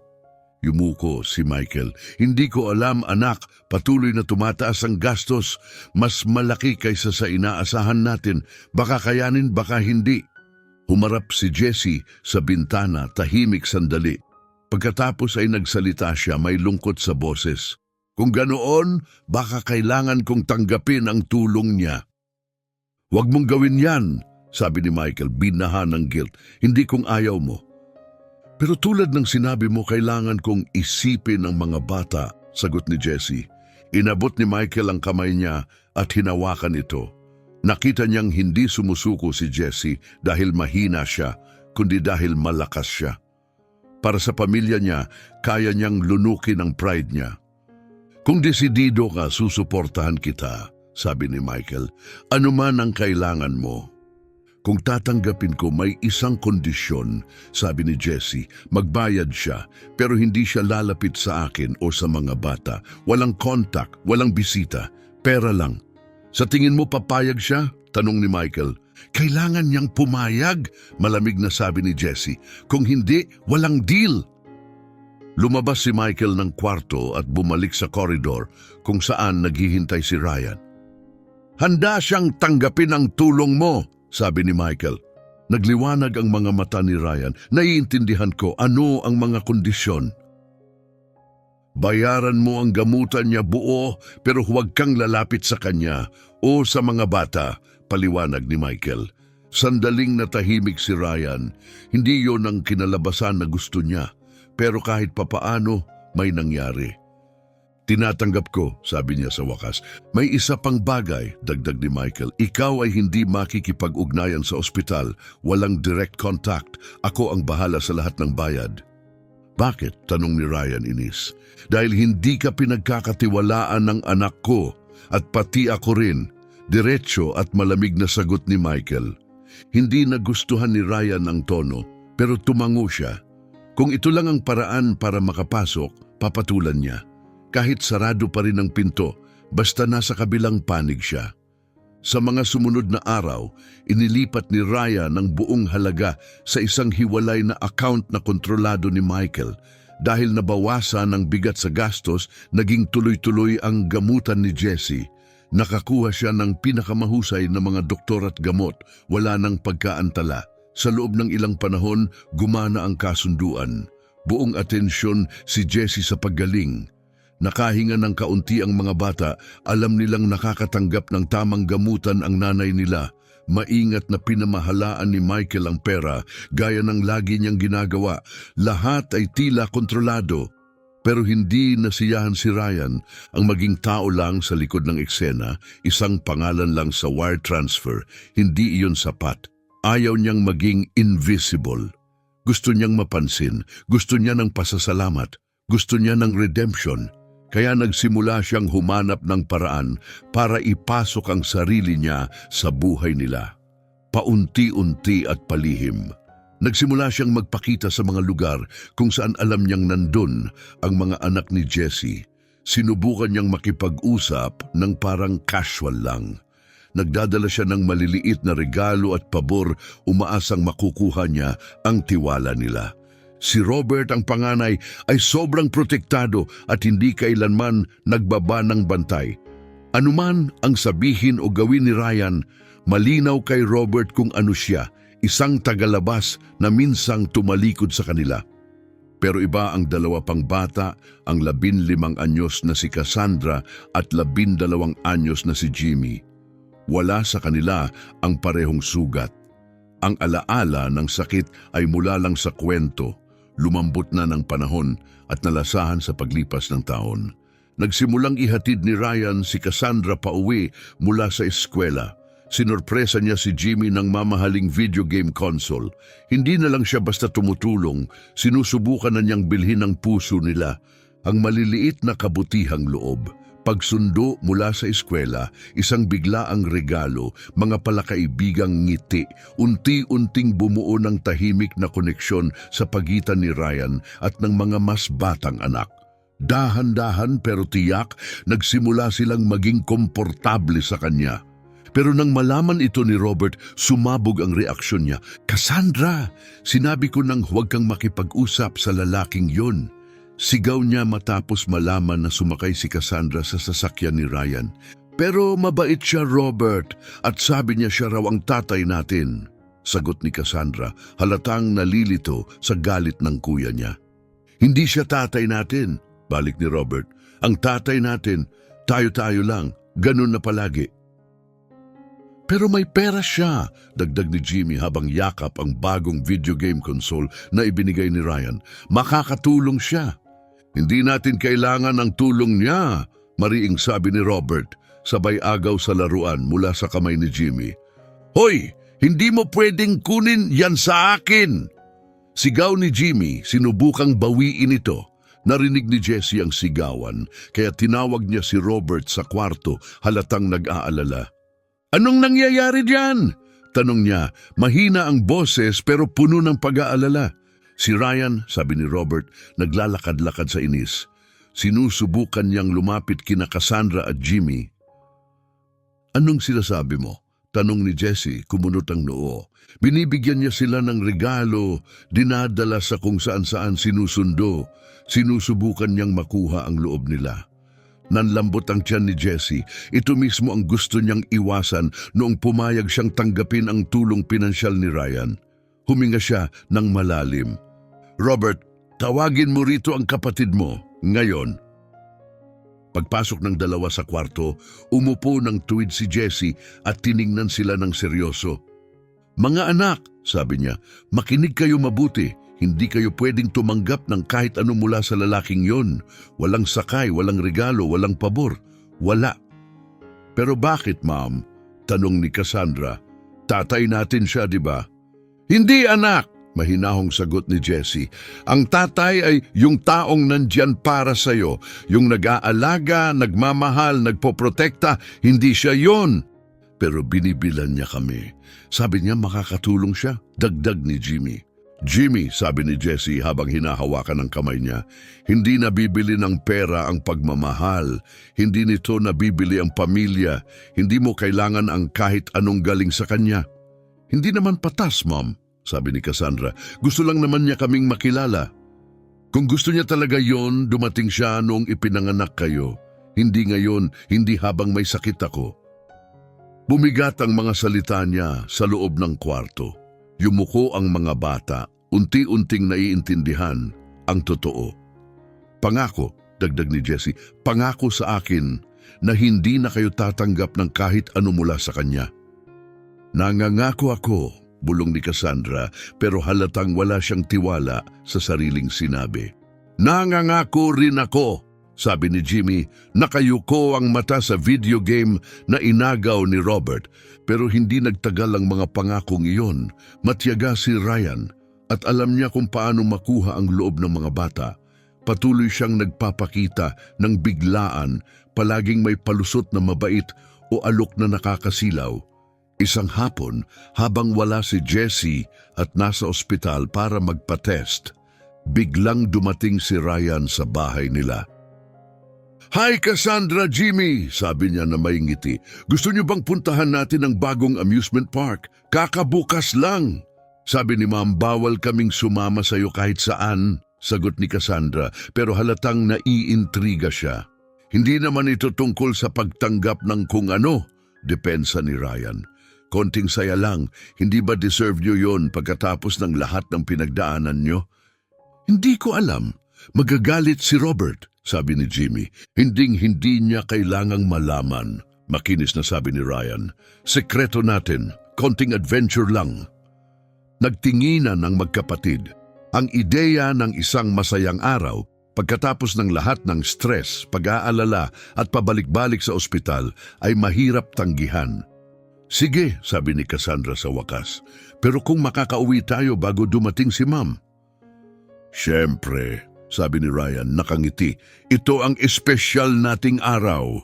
Yumuko si Michael. Hindi ko alam anak, patuloy na tumataas ang gastos. Mas malaki kaysa sa inaasahan natin, baka kayanin, baka hindi. Humarap si Jessie sa bintana, tahimik sandali. Pagkatapos ay nagsalita siya, may lungkot sa boses. Kung ganoon, baka kailangan kong tanggapin ang tulong niya. Huwag mong gawin yan, sabi ni Michael, binahan ng guilt. Hindi kung ayaw mo. Pero tulad ng sinabi mo, kailangan kong isipin ang mga bata, sagot ni Jessie. Inabot ni Michael ang kamay niya at hinawakan ito. Nakita niyang hindi sumusuko si Jessie dahil mahina siya, kundi dahil malakas siya. Para sa pamilya niya, kaya niyang lunukin ang pride niya. Kung desidido ka, susuportahan kita, sabi ni Michael. Ano man ang kailangan mo. Kung tatanggapin ko, may isang kondisyon, sabi ni Jessie. Magbayad siya, pero hindi siya lalapit sa akin o sa mga bata. Walang contact, walang bisita, pera lang. Sa tingin mo papayag siya? Tanong ni Michael. Kailangan niyang pumayag, malamig na sabi ni Jessie. Kung hindi, walang deal. Lumabas si Michael ng kwarto at bumalik sa koridor kung saan naghihintay si Ryan. Handa siyang tanggapin ang tulong mo, sabi ni Michael. Nagliwanag ang mga mata ni Ryan. Naiintindihan ko ano ang mga kondisyon. Bayaran mo ang gamutan niya buo pero huwag kang lalapit sa kanya o sa mga bata, paliwanag ni Michael. Sandaling natahimik si Ryan. Hindi yon ang kinalabasan na gusto niya, pero kahit papaano may nangyari. Tinatanggap ko, sabi niya sa wakas. May isa pang bagay, dagdag ni Michael. Ikaw ay hindi makikipag-ugnayan sa ospital. Walang direct contact. Ako ang bahala sa lahat ng bayad. Bakit? Tanong ni Ryan inis. Dahil hindi ka pinagkakatiwalaan ng anak ko at pati ako rin. Diretso at malamig na sagot ni Michael. Hindi nagustuhan ni Ryan ang tono, pero tumango siya. Kung ito lang ang paraan para makapasok, papatulan niya. Kahit sarado pa rin ang pinto, basta nasa kabilang panig siya. Sa mga sumunod na araw, inilipat ni Ryan ang buong halaga sa isang hiwalay na account na kontrolado ni Michael. Dahil nabawasan ang bigat sa gastos, naging tuloy-tuloy ang gamutan ni Jessie. Nakakuha siya ng pinakamahusay na mga doktor at gamot, wala nang pagkaantala. Sa loob ng ilang panahon, gumana ang kasunduan. Buong atensyon si Jessie sa paggaling. Nakahinga ng kaunti ang mga bata, alam nilang nakakatanggap ng tamang gamutan ang nanay nila. Maingat na pinamahalaan ni Michael ang pera, gaya ng lagi niyang ginagawa. Lahat ay tila kontrolado. Pero hindi nasiyahan si Ryan ang maging tao lang sa likod ng eksena, isang pangalan lang sa wire transfer. Hindi iyon sapat. Ayaw niyang maging invisible. Gusto niyang mapansin, gusto niya ng pasasalamat, gusto niya ng redemption. Kaya nagsimula siyang humanap ng paraan para ipasok ang sarili niya sa buhay nila. Paunti-unti at palihim. Nagsimula siyang magpakita sa mga lugar kung saan alam niyang nandun ang mga anak ni Jessie. Sinubukan niyang makipag-usap ng parang casual lang. Nagdadala siya ng maliliit na regalo at pabor, umaasang makukuha niya ang tiwala nila. Si Robert ang panganay ay sobrang protektado at hindi kailanman nagbaba ng bantay. Anuman ang sabihin o gawin ni Ryan, malinaw kay Robert kung ano siya, isang tagalabas na minsang tumalikod sa kanila. Pero iba ang dalawa pang bata, ang 15 anyos na si Cassandra at 12 anyos na si Jimmy. Wala sa kanila ang parehong sugat. Ang alaala ng sakit ay mula lang sa kwento. Lumambot na ng panahon at nalasahan sa paglipas ng taon. Nagsimulang ihatid ni Ryan si Cassandra pauwi mula sa eskwela. Sinorpresa niya si Jimmy ng mamahaling video game console. Hindi na lang siya basta tumutulong, sinusubukan na niyang bilhin ang puso nila, ang maliliit na kabutihang loob. Pagsundo mula sa eskwela, isang biglaang regalo, mga palakaibigang ngiti, unti-unting bumuo ng tahimik na koneksyon sa pagitan ni Ryan at ng mga mas batang anak. Dahan-dahan pero tiyak, nagsimula silang maging komportable sa kanya. Pero nang malaman ito ni Robert, sumabog ang reaksyon niya. "Cassandra, sinabi ko nang huwag kang makipag-usap sa lalaking yun." Sigaw niya matapos malaman na sumakay si Cassandra sa sasakyan ni Ryan. "Pero mabait siya, Robert, at sabi niya siya raw ang tatay natin." Sagot ni Cassandra, halatang nalilito sa galit ng kuya niya. "Hindi siya tatay natin," balik ni Robert. "Ang tatay natin, tayo-tayo lang, ganun na palagi." "Pero may pera siya," dagdag ni Jimmy habang yakap ang bagong video game console na ibinigay ni Ryan. "Makakatulong siya." "Hindi natin kailangan ang tulong niya," mariing sabi ni Robert, sabay agaw sa laruan mula sa kamay ni Jimmy. "Hoy, hindi mo pwedeng kunin yan sa akin!" Sigaw ni Jimmy, sinubukang bawiin ito. Narinig ni Jessie ang sigawan, kaya tinawag niya si Robert sa kwarto, halatang nag-aalala. "Anong nangyayari diyan?" tanong niya. Mahina ang boses pero puno ng pag-aalala. Si Ryan, sabi ni Robert, naglalakad-lakad sa inis. Sinusubukan niyang lumapit kina Cassandra at Jimmy. "Anong sinasabi mo?" tanong ni Jessie, kumunot ang noo. Binibigyan niya sila ng regalo, dinadala sa kung saan-saan sinusundo. Sinusubukan niyang makuha ang loob nila. Nanlambot ang tiyan ni Jessie. Ito mismo ang gusto niyang iwasan noong pumayag siyang tanggapin ang tulong pinansyal ni Ryan. Huminga siya ng malalim. "Robert, tawagin mo rito ang kapatid mo, ngayon." Pagpasok ng dalawa sa kwarto, umupo ng tuwid si Jessie at tiningnan sila ng seryoso. "Mga anak," sabi niya, "makinig kayo mabuti. Hindi kayo pwedeng tumanggap ng kahit ano mula sa lalaking yon. Walang sakay, walang regalo, walang pabor. Wala." "Pero bakit, ma'am?" tanong ni Cassandra. "Tatay natin siya, di ba?" "Hindi, anak," mahinahong sagot ni Jessie. "Ang tatay ay yung taong nandyan para sa'yo. Yung nag-aalaga, nagmamahal, nagpoprotekta. Hindi siya yon." "Pero binibilan niya kami. Sabi niya makakatulong siya," dagdag ni Jimmy. Jimmy, sabi ni Jessie habang hinahawakan ang kamay niya, hindi nabibili ng pera ang pagmamahal. Hindi nito nabibili ang pamilya. Hindi mo kailangan ang kahit anong galing sa kanya. Hindi naman patas, Mom, sabi ni Cassandra. Gusto lang naman niya kaming makilala. Kung gusto niya talaga yon, dumating siya noong ipinanganak kayo. Hindi ngayon, hindi habang may sakit ako. Bumigat ang mga salita niya sa loob ng kwarto. Yumuko ang mga bata, unti-unting naiintindihan ang totoo. Pangako, dagdag ni Jessie, pangako sa akin na hindi na kayo tatanggap ng kahit ano mula sa kanya. Nangangako ako, bulong ni Cassandra, pero halatang wala siyang tiwala sa sariling sinabi. Nangangako rin ako, sabi ni Jimmy, nakayuko ang mata sa video game na inagaw ni Robert, pero hindi nagtagal ang mga pangakong iyon. Matyaga si Ryan at alam niya kung paano makuha ang loob ng mga bata. Patuloy siyang nagpapakita ng biglaan, palaging may palusot na mabait o alok na nakakasilaw. Isang hapon, habang wala si Jessie at nasa ospital para magpa-test, biglang dumating si Ryan sa bahay nila. Hi Cassandra, Jimmy, sabi niya na may ngiti. Gusto niyo bang puntahan natin ang bagong amusement park? Kakabukas lang. Sabi ni Ma'am, bawal kaming sumama sa iyo kahit saan, sagot ni Cassandra, pero halatang naiintriga siya. Hindi naman ito tungkol sa pagtanggap ng kung ano, depensa ni Ryan. Konting saya lang, hindi ba deserve niyo yon pagkatapos ng lahat ng pinagdaanan niyo? Hindi ko alam. Magagalit si Robert, sabi ni Jimmy. Hindi niya kailangang malaman. Makinis na sabi ni Ryan. Sekreto natin, konting adventure lang. Nagtinginan ang magkapatid. Ang ideya ng isang masayang araw, pagkatapos ng lahat ng stress, pag-aalala at pabalik-balik sa ospital, ay mahirap tanggihan. Sige, sabi ni Cassandra sa wakas. Pero kung makakauwi tayo bago dumating si Ma'am? Siyempre, sabi ni Ryan, nakangiti. Ito ang espesyal nating araw.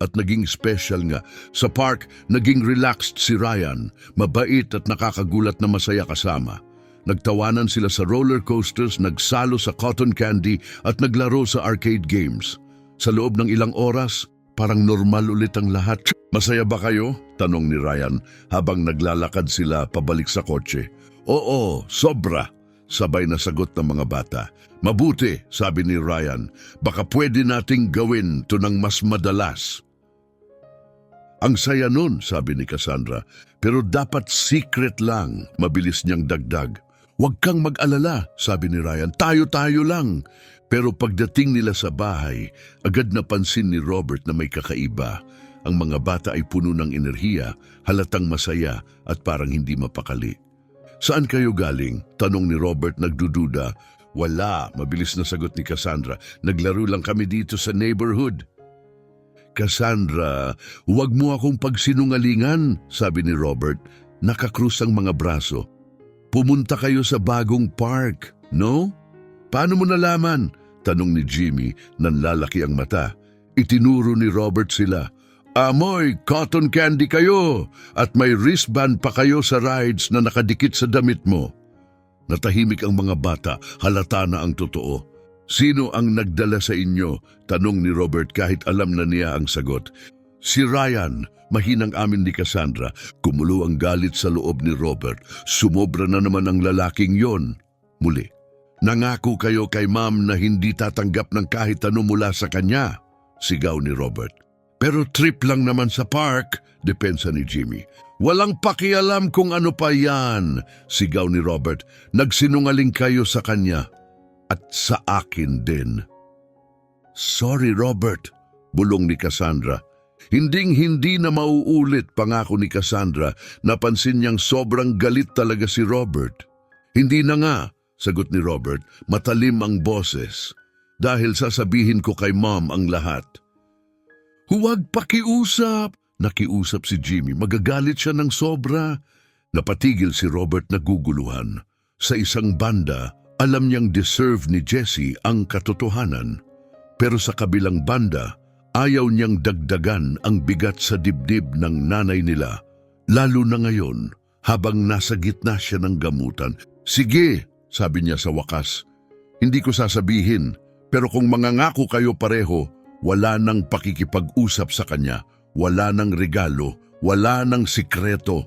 At naging special nga. Sa park, naging relaxed si Ryan. Mabait at nakakagulat na masaya kasama. Nagtawanan sila sa roller coasters, nagsalo sa cotton candy at naglaro sa arcade games. Sa loob ng ilang oras, parang normal ulit ang lahat. Masaya ba kayo? Tanong ni Ryan habang naglalakad sila pabalik sa kotse. Oo, sobra. Sabay na sagot ng mga bata. Mabuti, sabi ni Ryan, baka pwede nating gawin to ng mas madalas. Ang saya nun, sabi ni Cassandra, pero dapat secret lang, mabilis niyang dagdag. Huwag kang mag-alala, sabi ni Ryan, tayo-tayo lang. Pero pagdating nila sa bahay, agad napansin ni Robert na may kakaiba. Ang mga bata ay puno ng enerhiya, halatang masaya at parang hindi mapakali. Saan kayo galing? Tanong ni Robert nagdududa. Wala, mabilis na sagot ni Cassandra. Naglaro lang kami dito sa neighborhood. Cassandra, huwag mo akong pagsinungalingan, sabi ni Robert. Nakakrus ang mga braso. Pumunta kayo sa bagong park, no? Paano mo nalaman? Tanong ni Jimmy, nanlalaki ang mata. Itinuro ni Robert sila. Amoy, cotton candy kayo at may wristband pa kayo sa rides na nakadikit sa damit mo. Natahimik ang mga bata, halata na ang totoo. Sino ang nagdala sa inyo? Tanong ni Robert kahit alam na niya ang sagot. Si Ryan, mahinang amin ni Cassandra. Kumulo ang galit sa loob ni Robert. Sumobra na naman ang lalaking yon. Muli, nangako kayo kay Ma'am na hindi tatanggap ng kahit ano mula sa kanya, sigaw ni Robert. Pero trip lang naman sa park, depensa ni Jimmy. Walang pakialam kung ano pa yan, sigaw ni Robert. Nagsinungaling kayo sa kanya at sa akin din. Sorry Robert, bulong ni Cassandra. Hinding-hindi na mauulit, pangako ni Cassandra. Napansin niyang sobrang galit talaga si Robert. Hindi na nga, sagot ni Robert, matalim ang boses. Dahil sasabihin ko kay Mom ang lahat. Huwag pakiusap, nakiusap si Jimmy. Magagalit siya ng sobra. Napatigil si Robert na guguluhan. Sa isang banda, alam niyang deserve ni Jessie ang katotohanan. Pero sa kabilang banda, ayaw niyang dagdagan ang bigat sa dibdib ng nanay nila. Lalo na ngayon, habang nasa gitna siya ng gamutan. Sige, sabi niya sa wakas. Hindi ko sasabihin, pero kung mangangako kayo pareho, wala nang pakikipag-usap sa kanya, wala nang regalo, wala nang sikreto.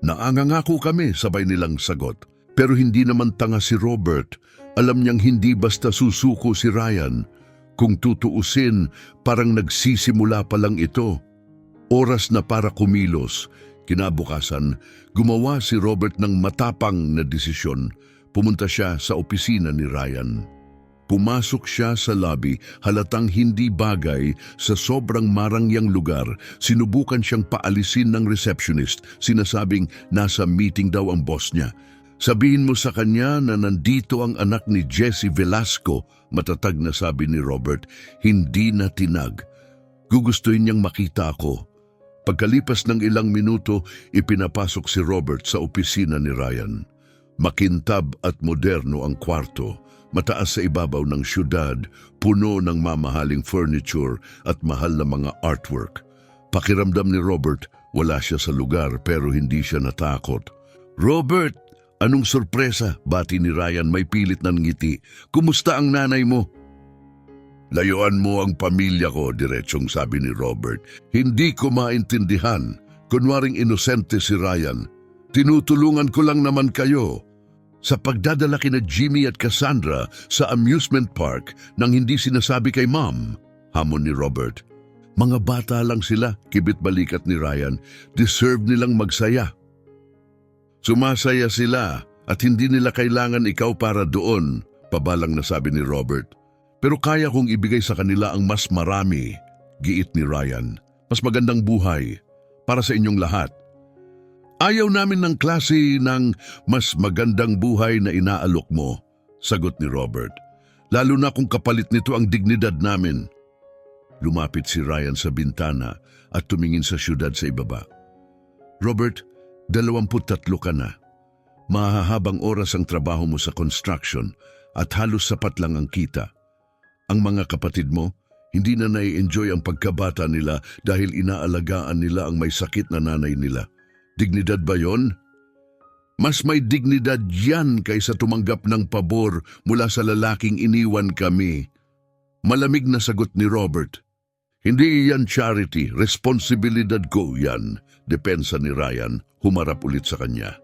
Naangangako kami, sabay nilang sagot. Pero hindi naman tanga si Robert. Alam niyang hindi basta susuko si Ryan. Kung tutuusin, parang nagsisimula pa lang ito. Oras na para kumilos. Kinabukasan, gumawa si Robert ng matapang na desisyon. Pumunta siya sa opisina ni Ryan. Pumasok siya sa lobby, halatang hindi bagay sa sobrang marangyang lugar. Sinubukan siyang paalisin ng receptionist, sinasabing nasa meeting daw ang boss niya. Sabihin mo sa kanya na nandito ang anak ni Jesse Velasco, matatag na sabi ni Robert, hindi na tinag. Gugustuhin niyang makita ako. Pagkalipas ng ilang minuto, ipinapasok si Robert sa opisina ni Ryan. Makintab at moderno ang kwarto. Mataas sa ibabaw ng syudad, puno ng mamahaling furniture at mahal na mga artwork. Pakiramdam ni Robert, wala siya sa lugar pero hindi siya natakot. Robert, anong sorpresa? Bati ni Ryan may pilit ng ngiti. Kumusta ang nanay mo? Layuan mo ang pamilya ko, diretsong sabi ni Robert. Hindi ko maintindihan. Kunwaring inosente si Ryan. Tinutulungan ko lang naman kayo. Sa pagdadala kina Jimmy at Cassandra sa amusement park nang hindi sinasabi kay Mom, hamon ni Robert. Mga bata lang sila, kibit balikat ni Ryan. Deserve nilang magsaya. Sumasaya sila at hindi nila kailangan ikaw para doon, pabalang nasabi ni Robert. Pero kaya kong ibigay sa kanila ang mas marami, giit ni Ryan. Mas magandang buhay para sa inyong lahat. Ayaw namin ng klase ng mas magandang buhay na inaalok mo, sagot ni Robert. Lalo na kung kapalit nito ang dignidad namin. Lumapit si Ryan sa bintana at tumingin sa syudad sa ibaba. Robert, 23 ka na. Mahahabang oras ang trabaho mo sa construction at halos sapat lang ang kita. Ang mga kapatid mo, hindi na nai-enjoy ang pagkabata nila dahil inaalagaan nila ang may sakit na nanay nila. Dignidad ba yon? Mas may dignidad yan kaysa tumanggap ng pabor mula sa lalaking iniwan kami. Malamig na sagot ni Robert. Hindi yan charity, responsibilidad ko yan. Depensa ni Ryan, humarap ulit sa kanya.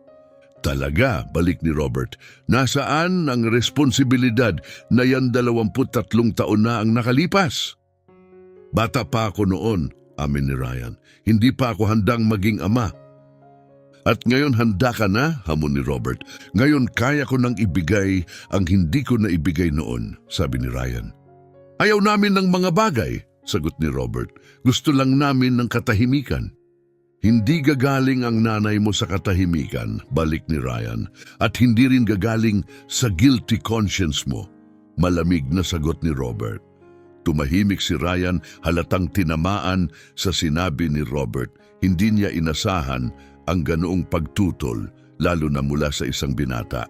Talaga, balik ni Robert. Nasaan ang responsibilidad na yan 23 taon na ang nakalipas? Bata pa ako noon, amin ni Ryan. Hindi pa ako handang maging ama. At ngayon handa ka na, hamon ni Robert. Ngayon kaya ko nang ibigay ang hindi ko na ibigay noon, sabi ni Ryan. Ayaw namin ng mga bagay, sagot ni Robert. Gusto lang namin ng katahimikan. Hindi gagaling ang nanay mo sa katahimikan, balik ni Ryan, at hindi rin gagaling sa guilty conscience mo. Malamig na sagot ni Robert. Tumahimik si Ryan, halatang tinamaan sa sinabi ni Robert. Hindi niya inasahan ang ganoong pagtutol, lalo na mula sa isang binata.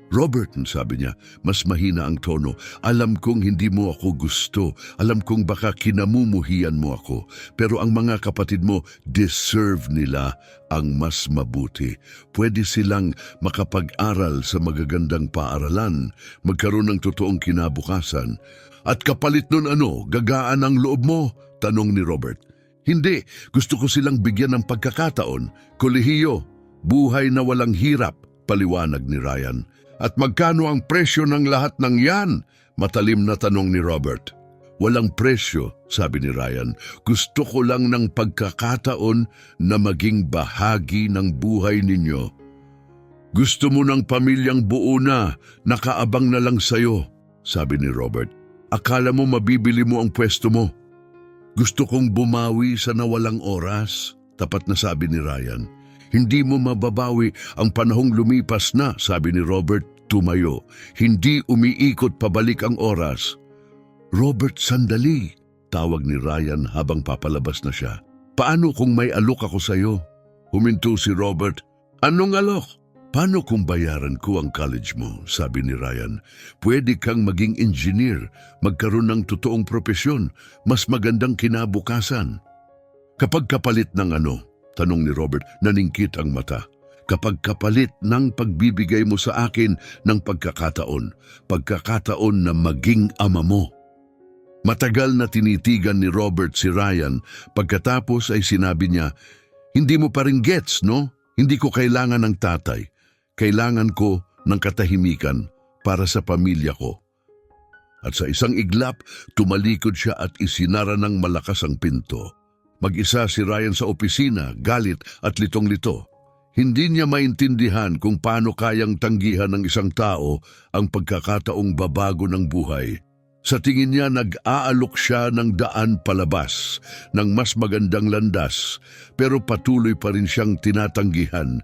Robert, sabi niya, mas mahina ang tono. Alam kong hindi mo ako gusto. Alam kong baka kinamumuhian mo ako. Pero ang mga kapatid mo, deserve nila ang mas mabuti. Pwede silang makapag-aral sa magagandang paaralan, magkaroon ng totoong kinabukasan. At kapalit nun ano, gagaan ang loob mo? Tanong ni Robert. Hindi, gusto ko silang bigyan ng pagkakataon. Kolehiyo, buhay na walang hirap, paliwanag ni Ryan. At magkano ang presyo ng lahat ng yan? Matalim na tanong ni Robert. Walang presyo, sabi ni Ryan. Gusto ko lang ng pagkakataon na maging bahagi ng buhay ninyo. Gusto mo ng pamilyang buo na, nakaabang na lang sayo, sabi ni Robert. Akala mo mabibili mo ang pwesto mo. Gusto kong bumawi sa nawalang oras, tapat na sabi ni Ryan. Hindi mo mababawi ang panahong lumipas na, sabi ni Robert, tumayo. Hindi umiikot pabalik ang oras. Robert, sandali, tawag ni Ryan habang papalabas na siya. Paano kung may alok ako sa'yo? Huminto si Robert. Anong alok? Paano kung bayaran ko ang college mo, sabi ni Ryan. Pwede kang maging engineer, magkaroon ng totoong propesyon, mas magandang kinabukasan. Kapag kapalit ng ano, tanong ni Robert, naningkit ang mata. kapag kapalit ng pagbibigay mo sa akin ng pagkakataon na maging ama mo. Matagal na tinitigan ni Robert si Ryan, pagkatapos ay sinabi niya, "Hindi mo pa rin gets, no? Hindi ko kailangan ng tatay. Kailangan ko ng katahimikan para sa pamilya ko." At sa isang iglap, tumalikod siya at isinara ng malakas ang pinto. Mag-isa si Ryan sa opisina, galit at litong-lito. Hindi niya maintindihan kung paano kayang tanggihan ng isang tao ang pagkakataong babago ng buhay. Sa tingin niya, nag-aalok siya ng daan palabas, ng mas magandang landas, pero patuloy pa rin siyang tinatanggihan.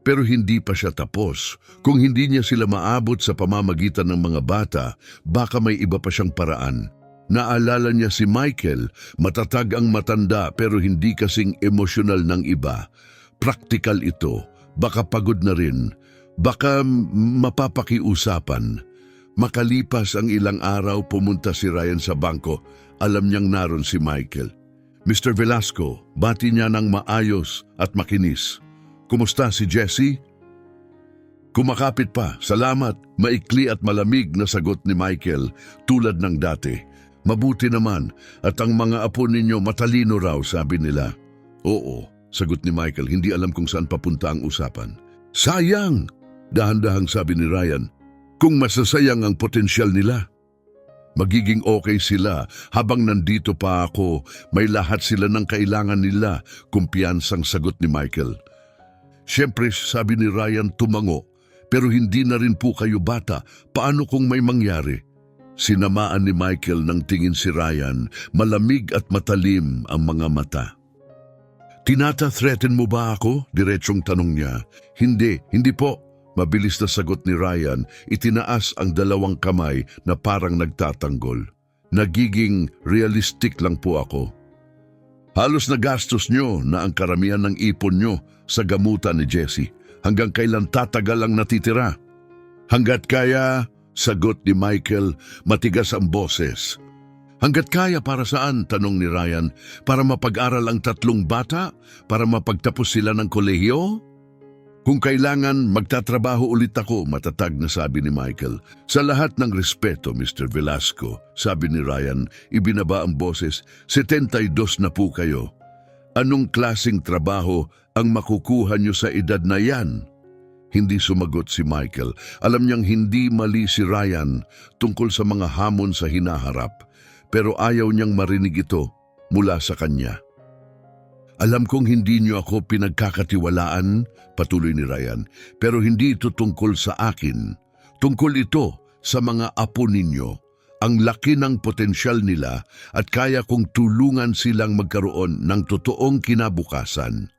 Pero hindi pa siya tapos. Kung hindi niya sila maabot sa pamamagitan ng mga bata, baka may iba pa siyang paraan. Naalala niya si Michael, matatag ang matanda pero hindi kasing emosyonal ng iba. Praktikal ito, baka pagod na rin, baka mapapakiusapan. Makalipas ang ilang araw, pumunta si Ryan sa bangko. Alam niyang naroon si Michael. "Mr. Velasco," bati niya ng maayos at makinis. "Kumusta si Jessie?" "Kumakapit pa, salamat." Maikli at malamig na sagot ni Michael, tulad ng dati. "Mabuti naman, at ang mga apo ninyo matalino raw," sabi nila. "Oo," sagot ni Michael, hindi alam kung saan papunta ang usapan. "Sayang," dahan-dahang sabi ni Ryan, "kung masasayang ang potensyal nila. Magiging okay sila habang nandito pa ako, may lahat sila ng kailangan nila," kumpiyansang sagot ni Michael. "Siyempre," sabi ni Ryan, tumango, "pero hindi na rin po kayo bata. Paano kung may mangyari?" Sinamaan ni Michael ng tingin si Ryan, malamig at matalim ang mga mata. "Tinata-threaten mo ba ako?" Diretsong tanong niya. Hindi po." Mabilis na sagot ni Ryan, itinaas ang dalawang kamay na parang nagtatanggol. "Nagiging realistic lang po ako. Halos nagastos nyo na ang karamihan ng ipon nyo sa gamutan ni Jessie. Hanggang kailan tatagal ang natitira?" "Hanggat kaya," sagot ni Michael, matigas ang boses. "Hanggat kaya para saan?" tanong ni Ryan. "Para mapag-aral ang tatlong bata? Para mapagtapos sila ng kolehiyo?" "Kung kailangan, magtatrabaho ulit ako," matatag na sabi ni Michael. "Sa lahat ng respeto, Mr. Velasco," sabi ni Ryan, ibinaba ang boses, 72 na po kayo. Anong klaseng trabaho ang makukuha nyo sa edad na yan?" Hindi sumagot si Michael. Alam niyang hindi mali si Ryan tungkol sa mga hamon sa hinaharap, pero ayaw niyang marinig ito mula sa kanya. "Alam kong hindi niyo ako pinagkakatiwalaan," patuloy ni Ryan, "pero hindi ito tungkol sa akin. Tungkol ito sa mga apo ninyo. Ang laki ng potensyal nila at kaya kong tulungan silang magkaroon ng totoong kinabukasan."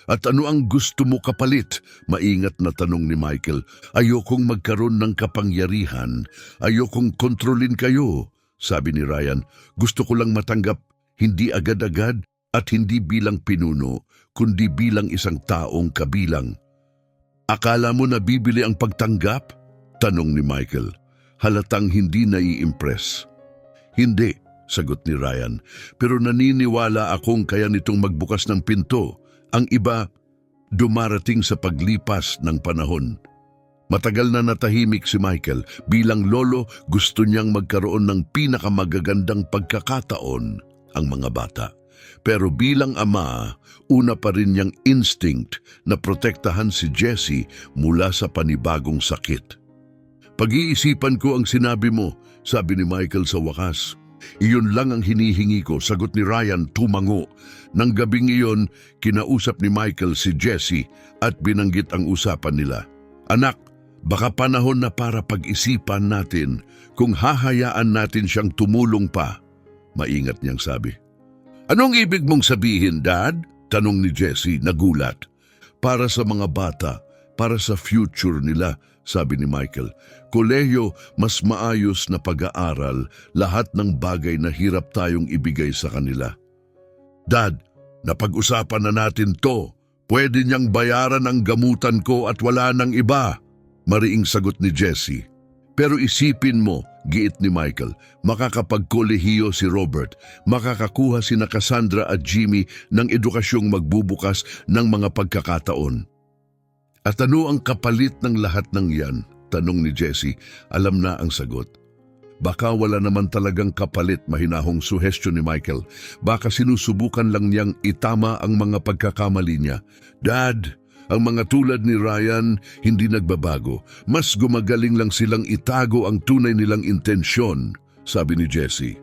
"At ano ang gusto mo kapalit?" maingat na tanong ni Michael. "Ayokong magkaroon ng kapangyarihan. Ayokong kontrolin kayo," sabi ni Ryan. "Gusto ko lang matanggap, hindi agad-agad, at hindi bilang pinuno, kundi bilang isang taong kabilang." "Akala mo na bibili ang pagtanggap?" tanong ni Michael. Halatang hindi nai-impress. "Hindi," sagot ni Ryan, "pero naniniwala akong kaya nitong magbukas ng pinto. Ang iba, dumarating sa paglipas ng panahon." Matagal na natahimik si Michael. Bilang lolo, gusto niyang magkaroon ng pinakamagagandang pagkakataon ang mga bata. Pero bilang ama, una pa rin niyang instinct na protektahan si Jessie mula sa panibagong sakit. "Pag-iisipan ko ang sinabi mo," sabi ni Michael sa wakas. "Iyon lang ang hinihingi ko," sagot ni Ryan, tumango. Nang gabing iyon, kinausap ni Michael si Jessie at binanggit ang usapan nila. "Anak, baka panahon na para pag-isipan natin kung hahayaan natin siyang tumulong pa," maingat niyang sabi. "Anong ibig mong sabihin, Dad?" tanong ni Jessie, nagulat. "Para sa mga bata, para sa future nila," sabi ni Michael. "Kolehiyo, mas maayos na pag-aaral, lahat ng bagay na hirap tayong ibigay sa kanila." "Dad, napag-usapan na natin to. Pwede niyang bayaran ang gamutan ko at wala nang iba," mariing sagot ni Jessie. "Pero isipin mo," giit ni Michael, "makakapagkolehiyo si Robert, makakakuha sina Cassandra at Jimmy ng edukasyong magbubukas ng mga pagkakataon." At ano ang kapalit ng lahat ng yan? Tanong ni Jessie. Alam na ang sagot. Baka wala naman talagang kapalit, mahinahong suhestyon ni Michael. Baka sinusubukan lang niyang itama ang mga pagkakamali niya. Dad, ang mga tulad ni Ryan hindi nagbabago. Mas gumagaling lang silang itago ang tunay nilang intensyon, sabi ni Jessie.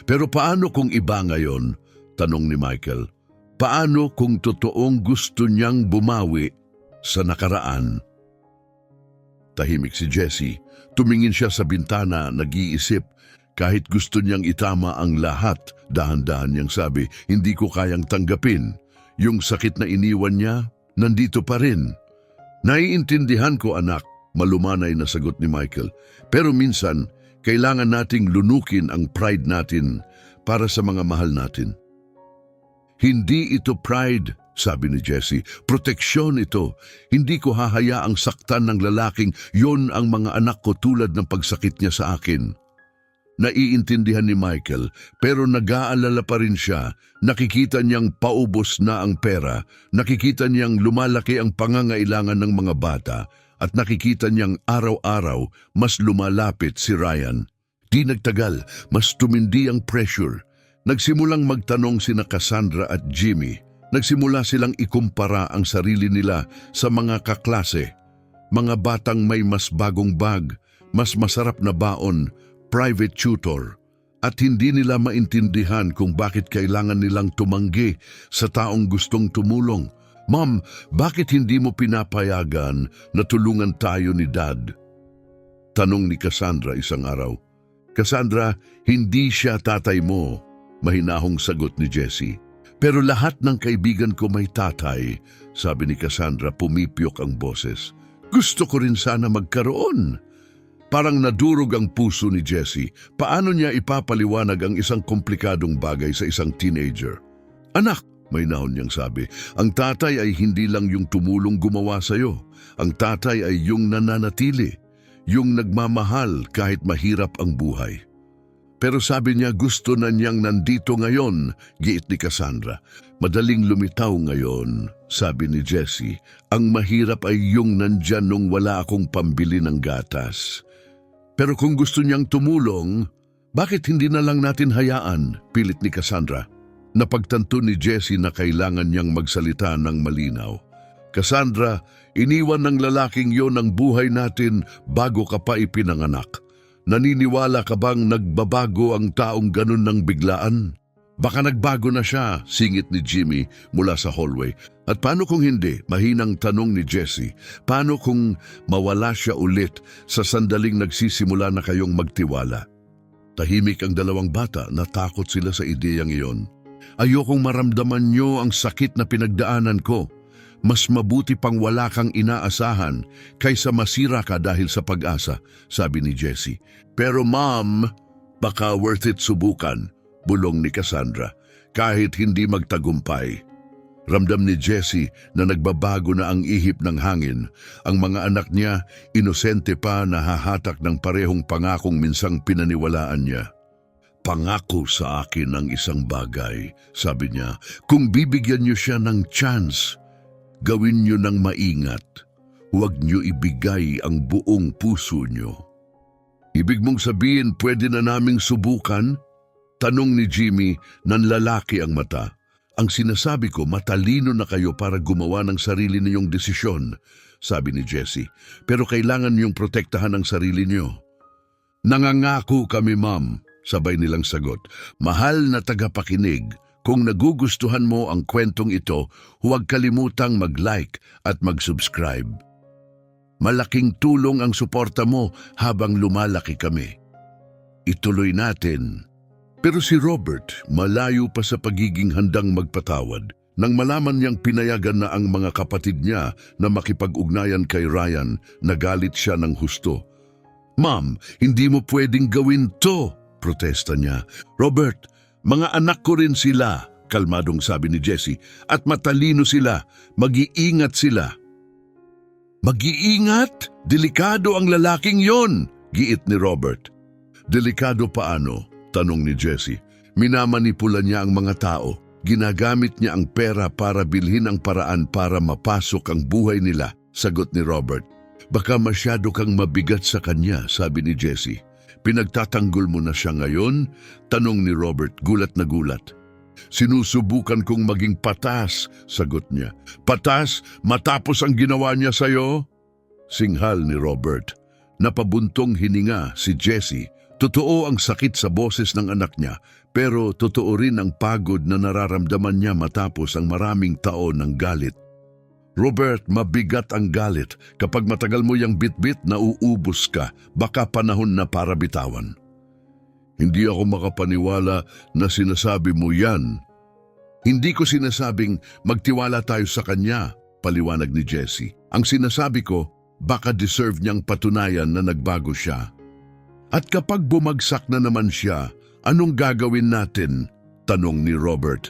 Pero paano kung iba ngayon? Tanong ni Michael. Paano kung totoong gusto niyang bumawi sa nakaraan? Tahimik si Jessie. Tumingin siya sa bintana, nag-iisip. Kahit gusto niyang itama ang lahat, dahan-dahan niyang sabi, hindi ko kayang tanggapin. Yung sakit na iniwan niya, nandito pa rin. Naiintindihan ko, anak, malumanay na sagot ni Michael. Pero minsan, kailangan nating lunukin ang pride natin para sa mga mahal natin. Hindi ito pride, sabi ni Jessie. Proteksyon ito. Hindi ko hahayaang saktan ng lalaking yon ang mga anak ko tulad ng pagsakit niya sa akin. Naiintindihan ni Michael, pero nag-aalala pa rin siya. Nakikita niyang paubos na ang pera, nakikita niyang lumalaki ang pangangailangan ng mga bata, at nakikita niyang araw-araw mas lumalapit si Ryan. Di nagtagal, mas tumindi ang pressure. Nagsimulang magtanong sina Cassandra at Jimmy. Nagsimula silang ikumpara ang sarili nila sa mga kaklase. Mga batang may mas bagong bag, mas masarap na baon, private tutor, at hindi nila maintindihan kung bakit kailangan nilang tumanggi sa taong gustong tumulong. Ma'am, bakit hindi mo pinapayagan na tulungan tayo ni Dad? Tanong ni Cassandra isang araw. Cassandra, hindi siya tatay mo, mahinahong sagot ni Jessie. Pero lahat ng kaibigan ko may tatay, sabi ni Cassandra, pumipiyok ang boses. Gusto ko rin sana magkaroon. Parang nadurog ang puso ni Jessie. Paano niya ipapaliwanag ang isang komplikadong bagay sa isang teenager? Anak, may nahon niyang sabi, ang tatay ay hindi lang yung tumulong gumawa sa'yo. Ang tatay ay yung nananatili, yung nagmamahal kahit mahirap ang buhay. Pero sabi niya gusto na niyang nandito ngayon, giit ni Cassandra. Madaling lumitaw ngayon, sabi ni Jessie. Ang mahirap ay yung nandyan nung wala akong pambili ng gatas. Pero kung gusto niyang tumulong, bakit hindi na lang natin hayaan, pilit ni Cassandra. Napagtanto ni Jessie na kailangan niyang magsalita ng malinaw. Cassandra, iniwan ng lalaking yon ang buhay natin bago ka pa ipinanganak. Naniniwala ka bang nagbabago ang taong ganun ng biglaan? Baka nagbago na siya, singit ni Jimmy mula sa hallway. At paano kung hindi? Mahinang tanong ni Jessie. Paano kung mawala siya ulit sa sandaling nagsisimula na kayong magtiwala? Tahimik ang dalawang bata, natakot sila sa ideyang iyon. Ayokong maramdaman niyo ang sakit na pinagdaanan ko. Mas mabuti pang wala kang inaasahan kaysa masira ka dahil sa pag-asa, sabi ni Jessie. Pero ma'am, baka worth it subukan, bulong ni Cassandra, kahit hindi magtagumpay. Ramdam ni Jessie na nagbabago na ang ihip ng hangin. Ang mga anak niya, inosente pa, nahahatak ng parehong pangakong minsang pinaniwalaan niya. Pangako sa akin ang isang bagay, sabi niya, kung bibigyan niyo siya ng chance, gawin niyo ng maingat. Huwag niyo ibigay ang buong puso niyo. Ibig mong sabihin pwede na naming subukan? Tanong ni Jimmy, nanlalaki ang mata. Ang sinasabi ko, matalino na kayo para gumawa ng sarili niyong desisyon, sabi ni Jessie. Pero kailangan niyong protektahan ang sarili niyo. Nangangako kami, ma'am, sabay nilang sagot. Mahal na tagapakinig, kung nagugustuhan mo ang kwentong ito, huwag kalimutang mag-like at mag-subscribe. Malaking tulong ang suporta mo habang lumalaki kami. Ituloy natin. Pero si Robert, malayo pa sa pagiging handang magpatawad. Nang malaman niyang pinayagan na ang mga kapatid niya na makipag-ugnayan kay Ryan, nagalit siya ng husto. Ma'am, hindi mo pwedeng gawin to, protesta niya. Robert, mga anak ko rin sila, kalmadong sabi ni Jessie, at matalino sila, mag-iingat sila. Mag-iingat? Delikado ang lalaking yon, giit ni Robert. Delikado paano? Tanong ni Jessie. Minamanipula niya ang mga tao. Ginagamit niya ang pera para bilhin ang paraan para mapasok ang buhay nila. sagot ni Robert. Baka masyado kang mabigat sa kanya, sabi ni Jessie. Pinagtatanggol mo na siya ngayon? Tanong ni Robert, gulat na gulat. Sinusubukan kong maging patas, sagot niya. Patas matapos ang ginawa niya sa'yo? Singhal ni Robert. Napabuntong hininga si Jessie. Totoo ang sakit sa boses ng anak niya, pero totoo rin ang pagod na nararamdaman niya matapos ang maraming taon ng galit. Robert, mabigat ang galit. Kapag matagal mo yang bitbit, nauubos ka. Baka panahon na para bitawan. Hindi ako makapaniwala na sinasabi mo yan. Hindi ko sinasabing magtiwala tayo sa kanya, paliwanag ni Jessie. Ang sinasabi ko, baka deserve niyang patunayan na nagbago siya. At kapag bumagsak na naman siya, anong gagawin natin? Tanong ni Robert.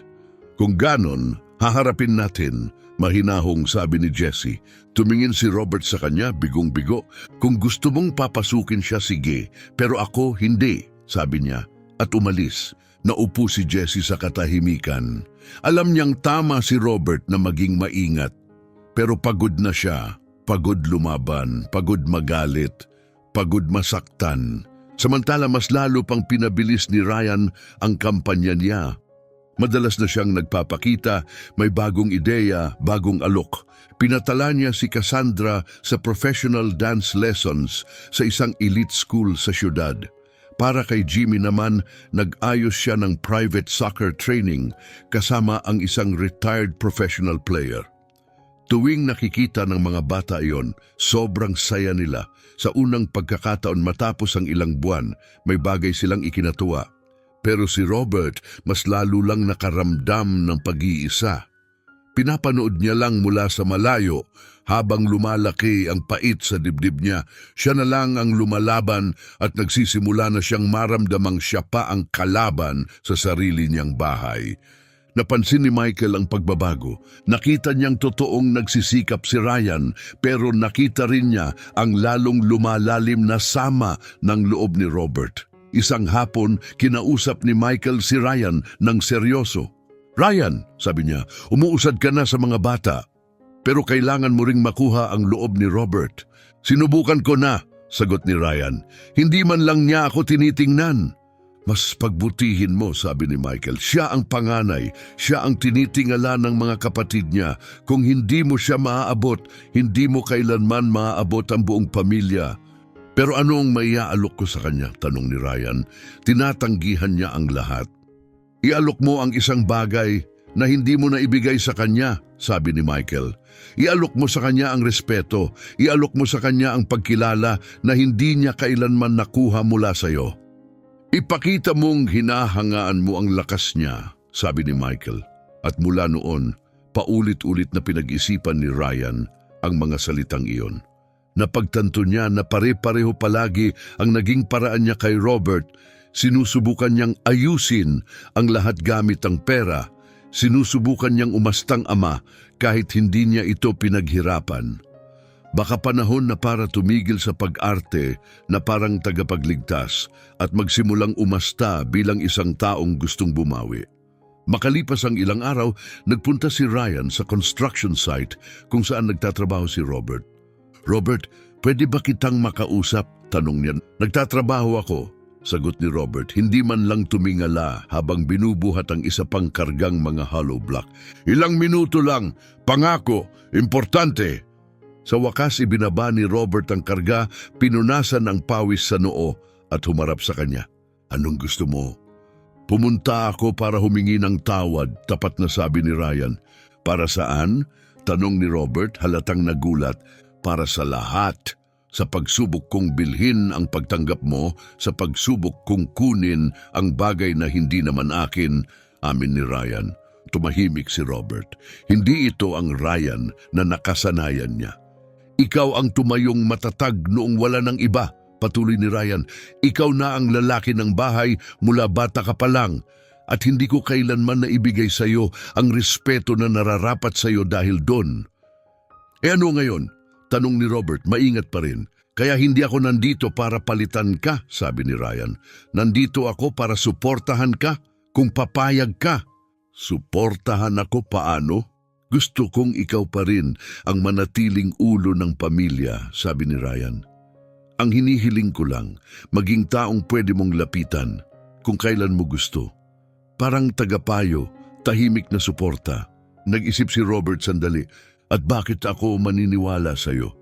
Kung ganon, haharapin natin. Mahinahong sabi ni Jessie. Tumingin si Robert sa kanya, bigong-bigo. Kung gusto mong papasukin siya, sige. Pero ako, hindi, sabi niya. At umalis. Naupo si Jessie sa katahimikan. Alam niyang tama si Robert na maging maingat. Pero pagod na siya. Pagod lumaban, pagod magalit, pagod masaktan. Samantala mas lalo pang pinabilis ni Ryan ang kampanya niya. Madalas na siyang nagpapakita, may bagong ideya, bagong alok. Pinatala niya si Cassandra sa professional dance lessons sa isang elite school sa syudad. Para kay Jimmy naman, nag-ayos siya ng private soccer training kasama ang isang retired professional player. Tuwing nakikita ng mga bata iyon, sobrang saya nila. Sa unang pagkakataon matapos ang ilang buwan, may bagay silang ikinatuwa. Pero si Robert mas lalo lang nakaramdam ng pag-iisa. Pinapanood niya lang mula sa malayo habang lumalaki ang pait sa dibdib niya. Siya na lang ang lumalaban at nagsisimula na siyang maramdamang siya pa ang kalaban sa sarili niyang bahay. Napansin ni Michael ang pagbabago. Nakita niyang totoong nagsisikap si Ryan pero nakita rin niya ang lalong lumalalim na sama ng loob ni Robert. Isang hapon, kinausap ni Michael si Ryan ng seryoso. Ryan, sabi niya, umuusad ka na sa mga bata. Pero kailangan mo ring makuha ang loob ni Robert. Sinubukan ko na, sagot ni Ryan. Hindi man lang niya ako tinitingnan. Mas pagbutihin mo, sabi ni Michael. Siya ang panganay, siya ang tinitingala ng mga kapatid niya. Kung hindi mo siya maaabot, hindi mo kailanman maaabot ang buong pamilya. Pero anong maiaalok ko sa kanya? Tanong ni Ryan. Tinatanggihan niya ang lahat. Ialok mo ang isang bagay na hindi mo na ibigay sa kanya, sabi ni Michael. Ialok mo sa kanya ang respeto. Ialok mo sa kanya ang pagkilala na hindi niya kailanman nakuha mula sa iyo. Ipakita mong hinahangaan mo ang lakas niya, sabi ni Michael. At mula noon, paulit-ulit na pinag-isipan ni Ryan ang mga salitang iyon. Napagtanto niya na pare-pareho palagi ang naging paraan niya kay Robert. Sinusubukan niyang ayusin ang lahat gamit ang pera. Sinusubukan niyang umastang ama kahit hindi niya ito pinaghirapan. Baka panahon na para tumigil sa pag-arte na parang tagapagligtas at magsimulang umasta bilang isang taong gustong bumawi. Makalipas ang ilang araw, nagpunta si Ryan sa construction site kung saan nagtatrabaho si Robert. Robert, pwede ba kitang makausap? Tanong niya. Nagtatrabaho ako, sagot ni Robert. Hindi man lang tumingala habang binubuhat ang isa pang kargang mga hollow block. Ilang minuto lang, pangako, importante. Sa wakas ibinaba ni Robert ang karga, pinunasan ang pawis sa noo at humarap sa kanya. Anong gusto mo? Pumunta ako para humingi ng tawad, tapat na sabi ni Ryan. Para saan? Tanong ni Robert, halatang nagulat. Para sa lahat, sa pagsubok kong bilhin ang pagtanggap mo, sa pagsubok kong kunin ang bagay na hindi naman akin, amin ni Ryan. Tumahimik si Robert. Hindi ito ang Ryan na nakasanayan niya. Ikaw ang tumayong matatag noong wala ng iba, patuloy ni Ryan. Ikaw na ang lalaki ng bahay mula bata ka pa lang. At hindi ko kailanman na ibigay sa iyo ang respeto na nararapat sa iyo dahil doon. Ano ngayon? Tanong ni Robert, maingat pa rin. Kaya hindi ako nandito para palitan ka, sabi ni Ryan. Nandito ako para suportahan ka kung papayag ka. Suportahan ako paano? Gusto kong ikaw pa rin ang manatiling ulo ng pamilya, sabi ni Ryan. Ang hinihiling ko lang, maging taong pwede mong lapitan kung kailan mo gusto. Parang tagapayo, tahimik na suporta. Nag-isip si Robert sandali, at bakit ako maniniwala sa'yo?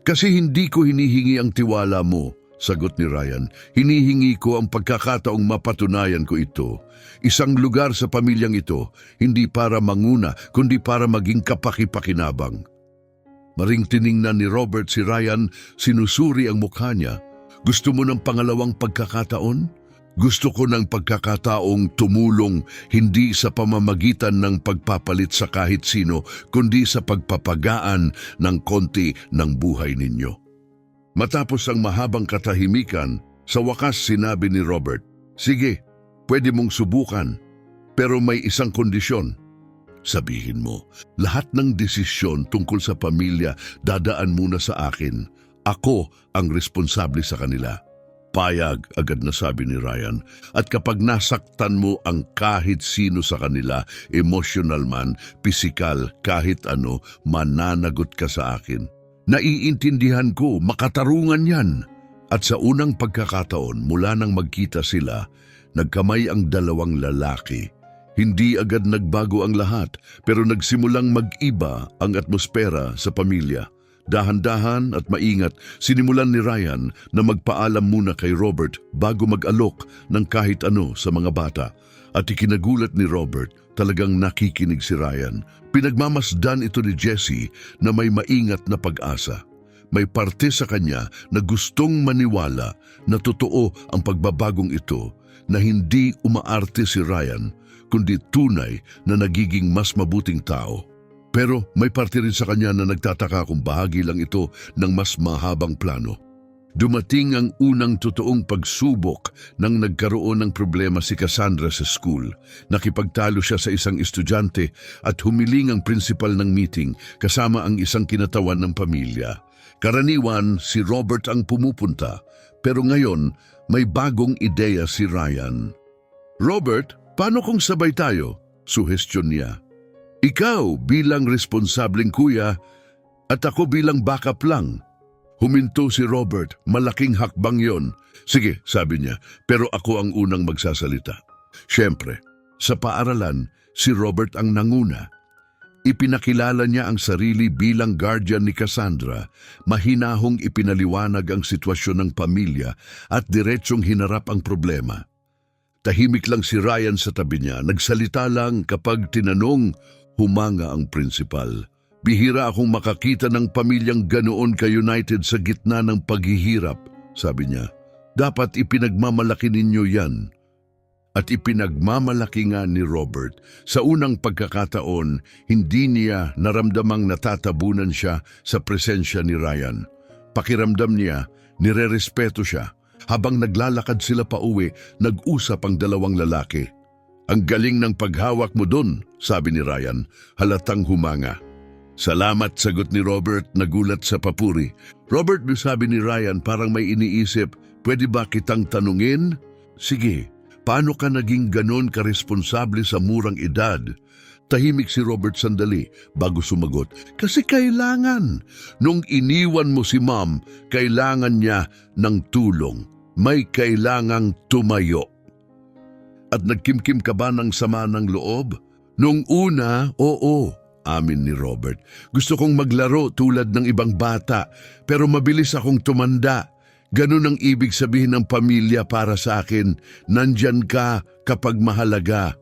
Kasi hindi ko hinihingi ang tiwala mo, sagot ni Ryan. Hinihingi ko ang pagkakataong mapatunayan ko ito. Isang lugar sa pamilyang ito, hindi para manguna, kundi para maging kapaki-pakinabang. Maring tiningnan ni Robert si Ryan, sinusuri ang mukha niya. Gusto mo ng pangalawang pagkakataon? Gusto ko ng pagkakataong tumulong hindi sa pamamagitan ng pagpapalit sa kahit sino, kundi sa pagpapagaan ng konti ng buhay ninyo. Matapos ang mahabang katahimikan, sa wakas sinabi ni Robert, sige, pwede mong subukan, pero may isang kondisyon. Sabihin mo, lahat ng desisyon tungkol sa pamilya dadaan muna sa akin. Ako ang responsable sa kanila. Payag, agad na sabi ni Ryan. At kapag nasaktan mo ang kahit sino sa kanila, emotional man, pisikal, kahit ano, mananagot ka sa akin. Naiintindihan ko, makatarungan yan. At sa unang pagkakataon, mula nang magkita sila, nagkamay ang dalawang lalaki. Hindi agad nagbago ang lahat, pero nagsimulang mag-iba ang atmosfera sa pamilya. Dahan-dahan at maingat, sinimulan ni Ryan na magpaalam muna kay Robert bago mag-alok ng kahit ano sa mga bata. At ikinagulat ni Robert, talagang nakikinig si Ryan. Pinagmamasdan ito ni Jessie na may maingat na pag-asa. May parte sa kanya na gustong maniwala na totoo ang pagbabagong ito, na hindi umaarte si Ryan, kundi tunay na nagiging mas mabuting tao. Pero may parte rin sa kanya na nagtataka kung bahagi lang ito ng mas mahabang plano. Dumating ang unang totoong pagsubok nang nagkaroon ng problema si Cassandra sa school. Nakipagtalo siya sa isang estudyante at humiling ang principal ng meeting kasama ang isang kinatawan ng pamilya. Karaniwan si Robert ang pumupunta, pero ngayon may bagong ideya si Ryan. Robert, paano kung sabay tayo? Suhestyon niya. Ikaw bilang responsableng kuya at ako bilang backup lang. Huminto si Robert, malaking hakbang yon. Sige, sabi niya, pero ako ang unang magsasalita. Siyempre, sa paaralan, si Robert ang nanguna. Ipinakilala niya ang sarili bilang guardian ni Cassandra, mahinahong ipinaliwanag ang sitwasyon ng pamilya at diretsong hinarap ang problema. Tahimik lang si Ryan sa tabi niya, nagsalita lang kapag tinanong, humanga ang principal. Bihira akong makakita ng pamilyang ganoon ka-united sa gitna ng paghihirap, sabi niya. Dapat ipinagmamalaki ninyo yan. At ipinagmamalaki nga ni Robert. Sa unang pagkakataon, hindi niya naramdamang natatabunan siya sa presensya ni Ryan. Pakiramdam niya, nirerespeto siya. Habang naglalakad sila pauwi, nag-usap ang dalawang lalaki. Ang galing ng paghawak mo dun, sabi ni Ryan, halatang humanga. Salamat, sagot ni Robert, nagulat sa papuri. Robert, sabi ni Ryan, parang may iniisip, pwede ba kitang tanungin? Sige, paano ka naging ganon karesponsable sa murang edad? Tahimik si Robert sandali bago sumagot. Kasi kailangan. Nung iniwan mo si Mom, kailangan niya ng tulong. May kailangang tumayo. At nagkimkim ka ba ng sama ng loob? Nung una, oo. Amin ni Robert. Gusto kong maglaro tulad ng ibang bata, pero mabilis akong tumanda. Ganun ang ibig sabihin ng pamilya para sa akin. Nandyan ka kapag mahalaga.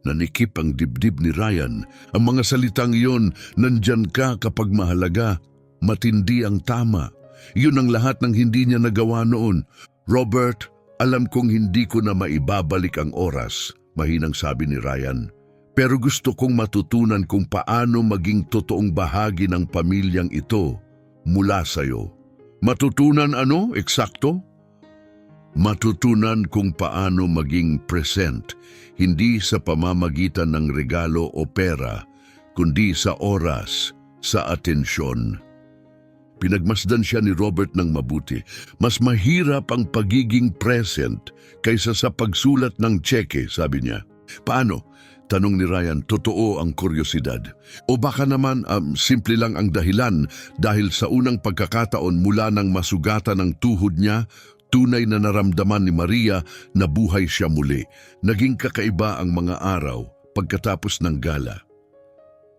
Nanikip ang dibdib ni Ryan. Ang mga salitang iyon, nandyan ka kapag mahalaga. Matindi ang tama. Yun ang lahat ng hindi niya nagawa noon. Robert, alam kong hindi ko na maibabalik ang oras, mahinang sabi ni Ryan. Pero gusto kong matutunan kung paano maging totoong bahagi ng pamilyang ito mula sa'yo. Matutunan ano, eksakto? Matutunan kung paano maging present, hindi sa pamamagitan ng regalo o pera, kundi sa oras, sa atensyon. Pinagmasdan siya ni Robert ng mabuti. Mas mahirap ang pagiging present kaysa sa pagsulat ng tseke, sabi niya. Paano? Tanong ni Ryan, totoo ang kuryosidad. O baka naman simple lang ang dahilan dahil sa unang pagkakataon mula nang masugatan ang tuhod niya, tunay na naramdaman ni Maria na buhay siya muli. Naging kakaiba ang mga araw pagkatapos ng gala.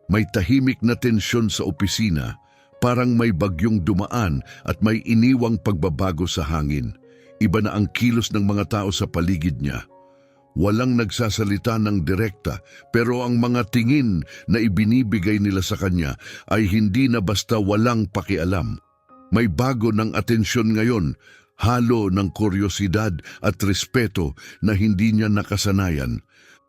May tahimik na tensyon sa opisina, parang may bagyong dumaan at may iniwang pagbabago sa hangin. Iba na ang kilos ng mga tao sa paligid niya. Walang nagsasalita ng direkta, pero ang mga tingin na ibinibigay nila sa kanya ay hindi na basta walang pakialam. May bago ng atensyon ngayon, halo ng kuryosidad at respeto na hindi niya nakasanayan.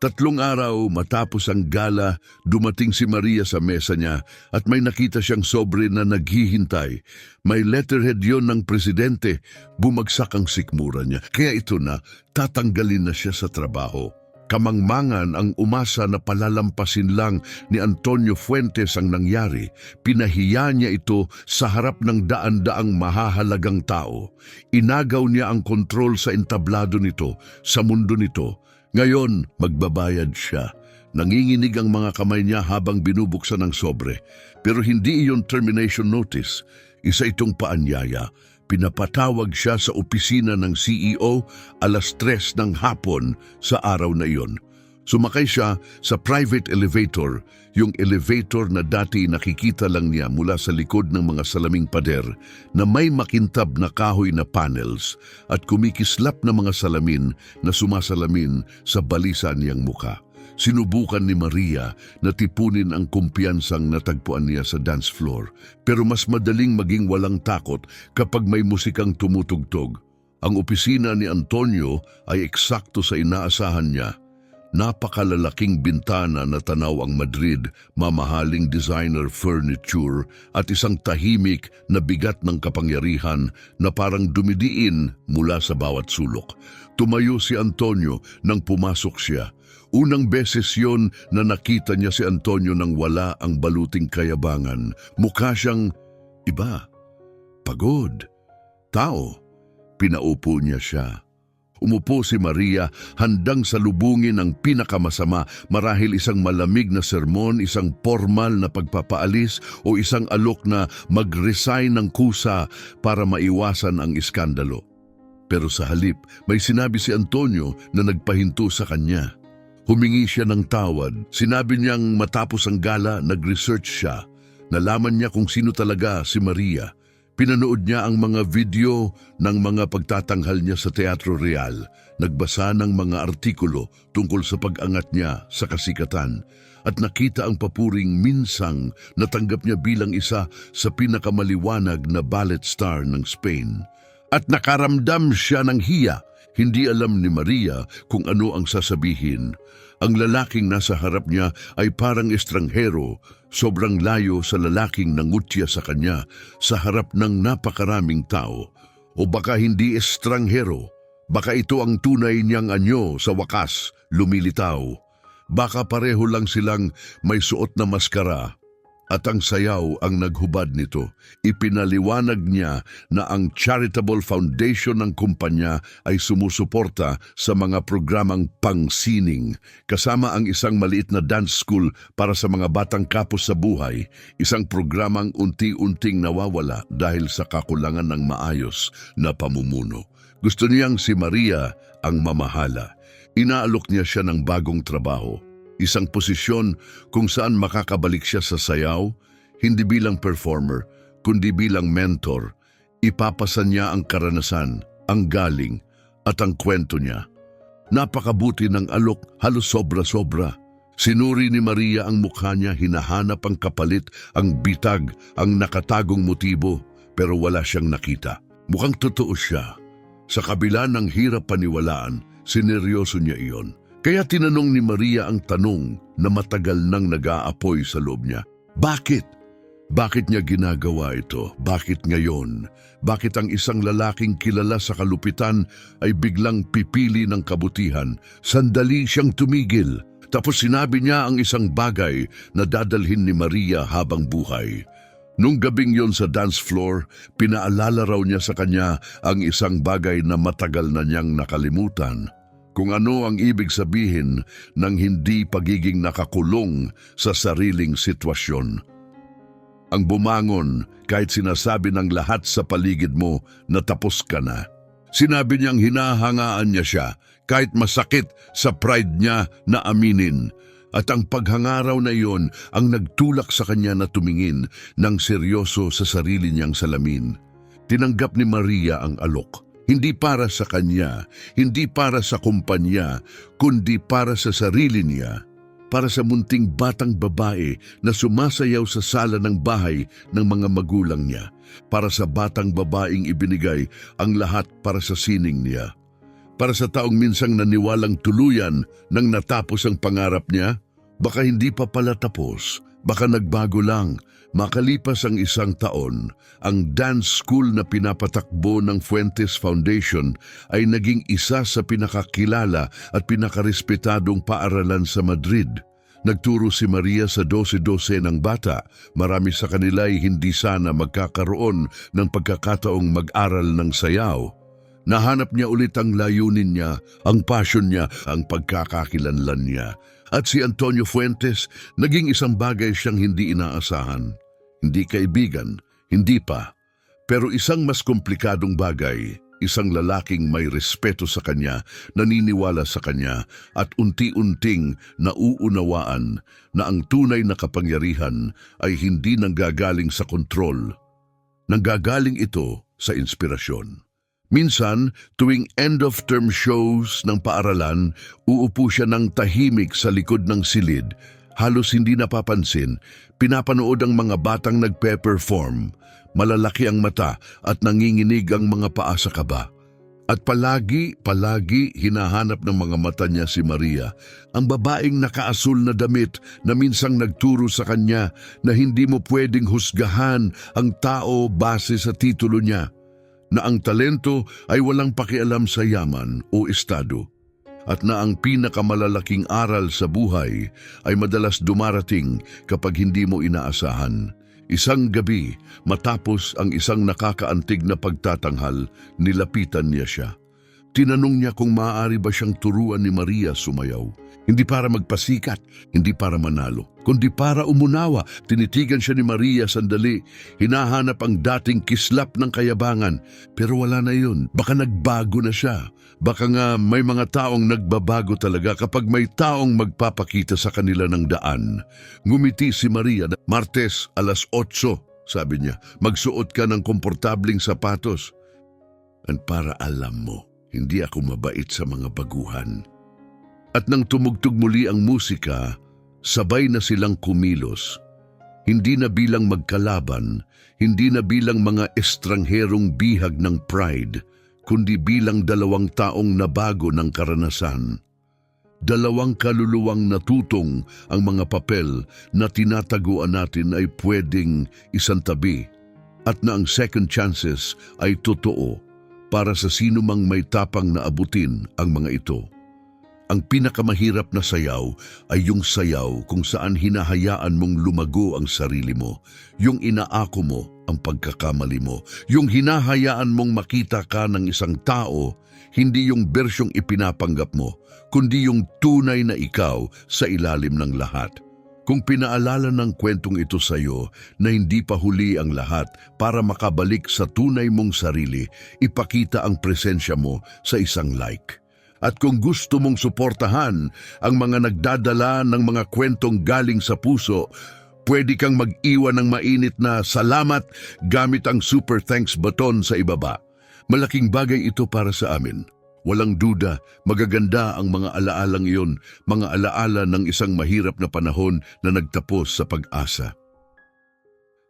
3 araw matapos ang gala, dumating si Maria sa mesa niya at may nakita siyang sobre na naghihintay. May letterhead yon ng presidente, bumagsak ang sikmura niya. Kaya ito na, tatanggalin na siya sa trabaho. Kamangmangan ang umasa na palalampasin lang ni Antonio Fuentes ang nangyari. Pinahiya niya ito sa harap ng daan-daang mahahalagang tao. Inagaw niya ang kontrol sa entablado nito, sa mundo nito. Ngayon, magbabayad siya. Nanginginig ang mga kamay niya habang binubuksan ang sobre. Pero hindi iyon termination notice. Isa itong paanyaya. Pinapatawag siya sa opisina ng CEO 3:00 ng hapon sa araw na iyon. Sumakay siya sa private elevator, yung elevator na dati nakikita lang niya mula sa likod ng mga salaming pader na may makintab na kahoy na panels at kumikislap na mga salamin na sumasalamin sa balisa niyang muka. Sinubukan ni Maria na tipunin ang kumpiyansang natagpuan niya sa dance floor, pero mas madaling maging walang takot kapag may musikang tumutugtog. Ang opisina ni Antonio ay eksakto sa inaasahan niya. Napakalalaking bintana na tanaw ang Madrid, mamahaling designer furniture at isang tahimik na bigat ng kapangyarihan na parang dumidiin mula sa bawat sulok. Tumayo si Antonio nang pumasok siya. Unang beses yon na nakita niya si Antonio nang wala ang baluting kayabangan. Mukha siyang iba, pagod, tao. Pinaupo niya siya. Umupo si Maria, handang salubungin ang pinakamasama, marahil isang malamig na sermon, isang formal na pagpapaalis o isang alok na mag-resign ng kusa para maiwasan ang iskandalo. Pero sa halip, may sinabi si Antonio na nagpahinto sa kanya. Humingi siya ng tawad. Sinabi niyang matapos ang gala, nag-research siya. Nalaman niya kung sino talaga si Maria. Pinanood niya ang mga video ng mga pagtatanghal niya sa Teatro Real. Nagbasa ng mga artikulo tungkol sa pag-angat niya sa kasikatan. At nakita ang papuring minsang natanggap niya bilang isa sa pinakamaliwanag na ballet star ng Spain. At nakaramdam siya ng hiya. Hindi alam ni Maria kung ano ang sasabihin. Ang lalaking nasa harap niya ay parang estranghero, sobrang layo sa lalaking nangutya sa kanya sa harap ng napakaraming tao. O baka hindi estranghero, baka ito ang tunay niyang anyo sa wakas, lumilitaw. Baka pareho lang silang may suot na maskara. At ang sayaw ang naghubad nito. Ipinaliwanag niya na ang charitable foundation ng kumpanya ay sumusuporta sa mga programang pangsining, kasama ang isang maliit na dance school para sa mga batang kapos sa buhay, isang programang unti-unting nawawala dahil sa kakulangan ng maayos na pamumuno. Gusto niyang si Maria ang mamahala. Inaalok niya siya ng bagong trabaho. Isang posisyon kung saan makakabalik siya sa sayaw, hindi bilang performer, kundi bilang mentor. Ipapasa niya ang karanasan, ang galing, at ang kwento niya. Napakabuti ng alok, halos sobra-sobra. Sinuri ni Maria ang mukha niya, hinahanap ang kapalit, ang bitag, ang nakatagong motibo, pero wala siyang nakita. Mukhang totoo siya. Sa kabila ng hirap paniwalaan, sineryoso niya iyon. Kaya tinanong ni Maria ang tanong na matagal nang nag-aapoy sa loob niya. Bakit? Bakit niya ginagawa ito? Bakit ngayon? Bakit ang isang lalaking kilala sa kalupitan ay biglang pipili ng kabutihan? Sandali siyang tumigil. Tapos sinabi niya ang isang bagay na dadalhin ni Maria habang buhay. Nung gabing yon sa dance floor, pinaalala raw niya sa kanya ang isang bagay na matagal na niyang nakalimutan. kung ano ang ibig sabihin ng hindi pagiging nakakulong sa sariling sitwasyon. Ang bumangon kahit sinasabi ng lahat sa paligid mo na tapos ka na. Sinabi niyang hinahangaan niya siya kahit masakit sa pride niya na aminin. At ang paghangaraw na iyon ang nagtulak sa kanya na tumingin ng seryoso sa sarili niyang salamin. Tinanggap ni Maria ang alok. Hindi para sa kanya, hindi para sa kumpanya, kundi para sa sarili niya. Para sa munting batang babae na sumasayaw sa sala ng bahay ng mga magulang niya. Para sa batang babaeng ibinigay ang lahat para sa sining niya. Para sa taong minsang naniwalang tuluyan nang natapos ang pangarap niya. Baka hindi pa pala tapos, baka nagbago lang. Makalipas ang 1 taon, ang dance school na pinapatakbo ng Fuentes Foundation ay naging isa sa pinakakilala at pinakarespetadong paaralan sa Madrid. Nagturo si Maria sa 12-12 ng bata. Marami sa kanila ay hindi sana magkakaroon ng pagkakataong mag-aral ng sayaw. Nahanap niya ulit ang layunin niya, ang passion niya, ang pagkakakilanlan niya. At si Antonio Fuentes, naging isang bagay siyang hindi inaasahan. Hindi kaibigan, hindi pa. Pero isang mas komplikadong bagay, isang lalaking may respeto sa kanya, naniniwala sa kanya, at unti-unting nauunawaan na ang tunay na kapangyarihan ay hindi nanggagaling sa kontrol. Nanggagaling ito sa inspirasyon. Minsan, tuwing end-of-term shows ng paaralan, uupo siya ng tahimik sa likod ng silid. Halos hindi napapansin, pinapanood ang mga batang nagpe-perform. Malalaki ang mata at nanginginig ang mga paa sa kaba. At palagi hinahanap ng mga mata niya si Maria, ang babaeng nakaasul na damit na minsang nagturo sa kanya na hindi mo pwedeng husgahan ang tao base sa titulo niya, na ang talento ay walang pakialam sa yaman o estado, at na ang pinakamalalaking aral sa buhay ay madalas dumarating kapag hindi mo inaasahan. Isang gabi, matapos ang isang nakakaantig na pagtatanghal, nilapitan niya siya. Tinanong niya kung maaari ba siyang turuan ni Maria sumayaw. Hindi para magpasikat, hindi para manalo, kundi para umunawa. Tinitigan siya ni Maria sandali. Hinahanap ang dating kislap ng kayabangan. Pero wala na yun. Baka nagbago na siya. Baka nga may mga taong nagbabago talaga kapag may taong magpapakita sa kanila ng daan. Ngumiti si Maria. Martes, 8:00, sabi niya. Magsuot ka ng komportabling sapatos. At para alam mo, hindi ako mabait sa mga baguhan. At nang tumugtog muli ang musika, sabay na silang kumilos. Hindi na bilang magkalaban, hindi na bilang mga estrangherong bihag ng pride, kundi bilang 2 taong nabago ng karanasan. 2 kaluluwang natutong ang mga papel na tinataguan natin ay pwedeng isantabi, at na ang second chances ay totoo para sa sino mang may tapang na abutin ang mga ito. Ang pinakamahirap na sayaw ay yung sayaw kung saan hinahayaan mong lumago ang sarili mo, yung inaako mo ang pagkakamali mo, yung hinahayaan mong makita ka ng isang tao, hindi yung bersyong ipinapanggap mo, kundi yung tunay na ikaw sa ilalim ng lahat. Kung pinaalala ng kwentong ito sa iyo na hindi pa huli ang lahat para makabalik sa tunay mong sarili, ipakita ang presensya mo sa isang like. At kung gusto mong suportahan ang mga nagdadala ng mga kwentong galing sa puso, pwede kang mag-iwan ng mainit na salamat gamit ang super thanks button sa ibaba. Malaking bagay ito para sa amin. Walang duda, magaganda ang mga alaalang iyon, mga alaala ng isang mahirap na panahon na nagtapos sa pag-asa.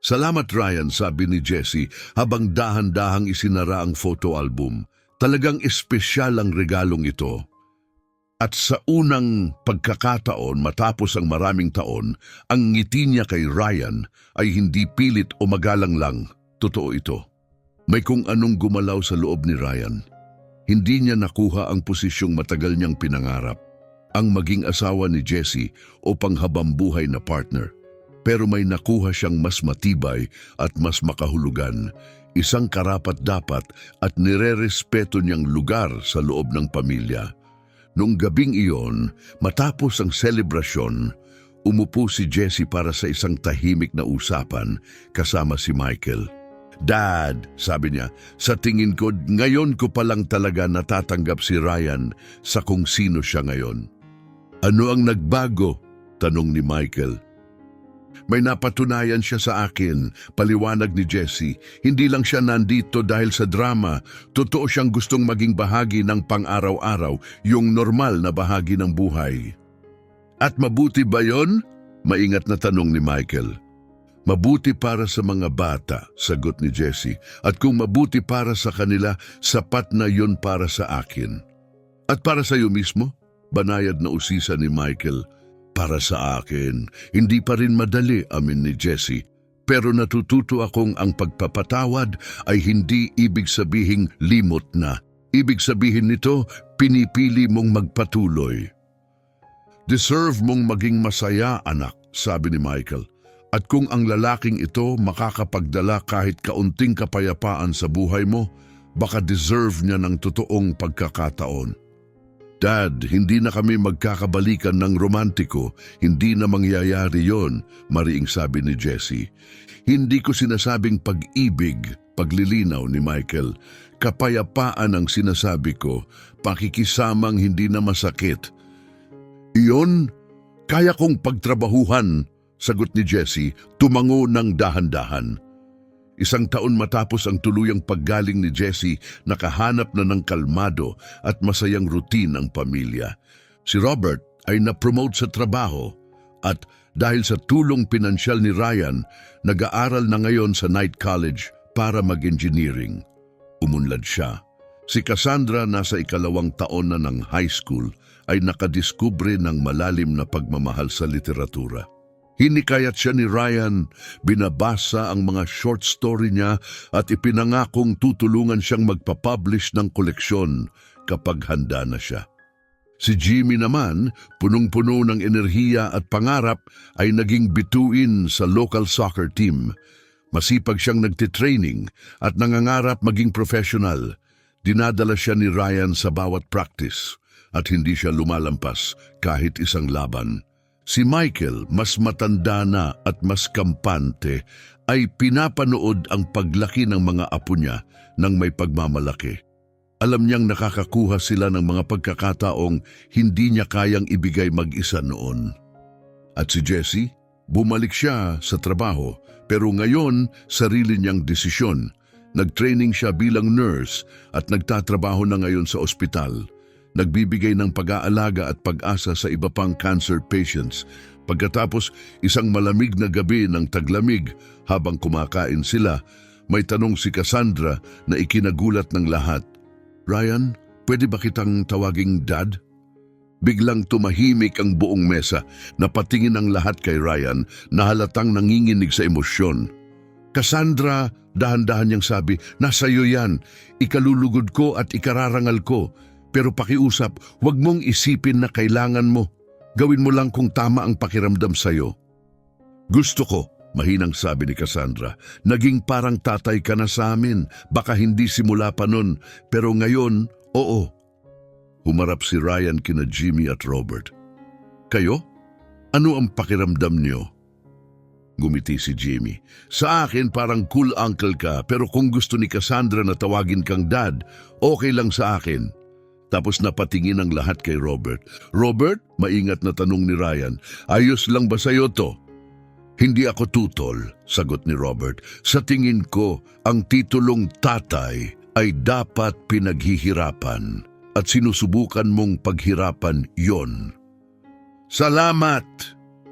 Salamat Ryan, sabi ni Jessie habang dahan-dahang isinara ang photo album. Talagang espesyal ang regalong ito. At sa unang pagkakataon matapos ang maraming taon, ang ngiti niya kay Ryan ay hindi pilit o magalang lang. Totoo ito. May kung anong gumalaw sa loob ni Ryan. Hindi niya nakuha ang posisyong matagal niyang pinangarap, ang maging asawa ni Jessie o panghabambuhay na partner. Pero may nakuha siyang mas matibay at mas makahulugan, isang karapat-dapat at nirerespeto niyang lugar sa loob ng pamilya. Noong gabing iyon, matapos ang selebrasyon, umupo si Jessie para sa isang tahimik na usapan kasama si Michael. "Dad," sabi niya, "sa tingin ko, ngayon ko palang talaga natatanggap si Ryan sa kung sino siya ngayon." "Ano ang nagbago?" tanong ni Michael. "May napatunayan siya sa akin," paliwanag ni Jessie. "Hindi lang siya nandito dahil sa drama. Totoo siyang gustong maging bahagi ng pang-araw-araw, yung normal na bahagi ng buhay." "At mabuti ba yon?" maingat na tanong ni Michael. "Mabuti para sa mga bata," sagot ni Jessie. "At kung mabuti para sa kanila, sapat na yon para sa akin." "At para sa iyo mismo?" banayad na usisa ni Michael. "Para sa akin, hindi pa rin madali," amin ni Jessie. "Pero natututo akong ang pagpapatawad ay hindi ibig sabihing limot na. Ibig sabihin nito, pinipili mong magpatuloy." "Deserve mong maging masaya, anak," sabi ni Michael. "At kung ang lalaking ito makakapagdala kahit kaunting kapayapaan sa buhay mo, baka deserve niya ng totoong pagkakataon." "Dad, hindi na kami magkakabalikan ng romantiko. Hindi na mangyayari yon," mariing sabi ni Jessie. "Hindi ko sinasabing pag-ibig," paglilinaw ni Michael. "Kapayapaan ang sinasabi ko, pakikisamang hindi na masakit." "Iyon, kaya kong pagtrabahuhan," sagot ni Jessie, tumango ng dahan-dahan. 1 taon matapos ang tuluyang paggaling ni Jessie, nakahanap na ng kalmado at masayang routine ang pamilya. Si Robert ay na-promote sa trabaho at dahil sa tulong pinansyal ni Ryan, nag-aaral na ngayon sa Night College para mag-engineering. Umunlad siya. Si Cassandra, nasa 2nd taon na ng high school, ay nakadiskubre ng malalim na pagmamahal sa literatura. Hinikayat siya ni Ryan, binabasa ang mga short story niya at ipinangakong tutulungan siyang magpapublish ng koleksyon kapag handa na siya. Si Jimmy naman, punong-puno ng enerhiya at pangarap, ay naging bituin sa local soccer team. Masipag siyang nagtitraining at nangangarap maging professional. Dinadala siya ni Ryan sa bawat practice at hindi siya lumalampas kahit isang laban. Si Michael, mas matanda na at mas kampante, ay pinapanood ang paglaki ng mga apo niya ng may pagmamalaki. Alam niyang nakakakuha sila ng mga pagkakataong hindi niya kayang ibigay mag-isa noon. At si Jessie, bumalik siya sa trabaho, pero ngayon sarili niyang desisyon. Nag-training siya bilang nurse at nagtatrabaho na ngayon sa ospital. Nagbibigay ng pag-aalaga at pag-asa sa iba pang cancer patients. Pagkatapos isang malamig na gabi ng taglamig habang kumakain sila, may tanong si Cassandra na ikinagulat ng lahat. "Ryan, pwede ba kitang tawaging Dad?" Biglang tumahimik ang buong mesa. Napatingin ang lahat kay Ryan na halatang nanginginig sa emosyon. "Cassandra," dahan-dahan niyang sabi, "nasa iyo yan. Ikalulugod ko at ikararangal ko. Pero pakiusap, huwag mong isipin na kailangan mo. Gawin mo lang kung tama ang pakiramdam sa'yo." "Gusto ko," mahinang sabi ni Cassandra. "Naging parang tatay ka na sa amin. Baka hindi simula pa nun, pero ngayon, oo." Humarap si Ryan kina Jimmy at Robert. "Kayo? Ano ang pakiramdam niyo?" Gumiti si Jimmy. "Sa akin parang cool uncle ka, pero kung gusto ni Cassandra na tawagin kang Dad, okay lang sa akin." Tapos napatingin ang lahat kay Robert. "Robert?" maingat na tanong ni Ryan. "Ayos lang ba sa'yo to?" "Hindi ako tutol," sagot ni Robert. "Sa tingin ko, ang titulong tatay ay dapat pinaghihirapan at sinusubukan mong paghirapan yon." "Salamat,"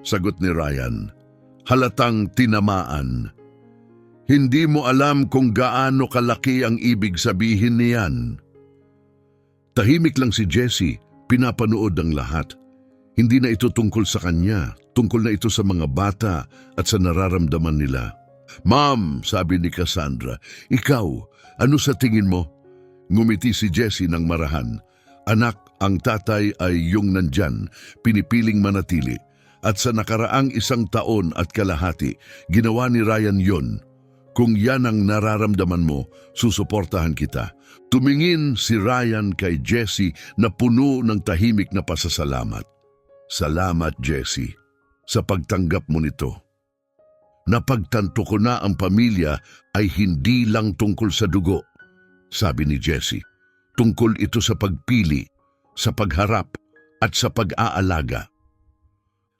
sagot ni Ryan. Halatang tinamaan. "Hindi mo alam kung gaano kalaki ang ibig sabihin niyan." Tahimik lang si Jessie, pinapanood ang lahat. Hindi na ito tungkol sa kanya, tungkol na ito sa mga bata at sa nararamdaman nila. "Ma'am," sabi ni Cassandra, "ikaw, ano sa tingin mo?" Ngumiti si Jessie ng marahan. "Anak, ang tatay ay yung nandyan, pinipiling manatili. At sa nakaraang 1 taon at kalahati, ginawa ni Ryan yon. Kung yan ang nararamdaman mo, susuportahan kita. Tumingin si Ryan kay Jessie na puno ng tahimik na pasasalamat. Salamat, Jessie, sa pagtanggap mo nito. Napagtanto ko na ang pamilya ay hindi lang tungkol sa dugo, sabi ni Jessie. Tungkol ito sa pagpili, sa pagharap, at sa pag-aalaga.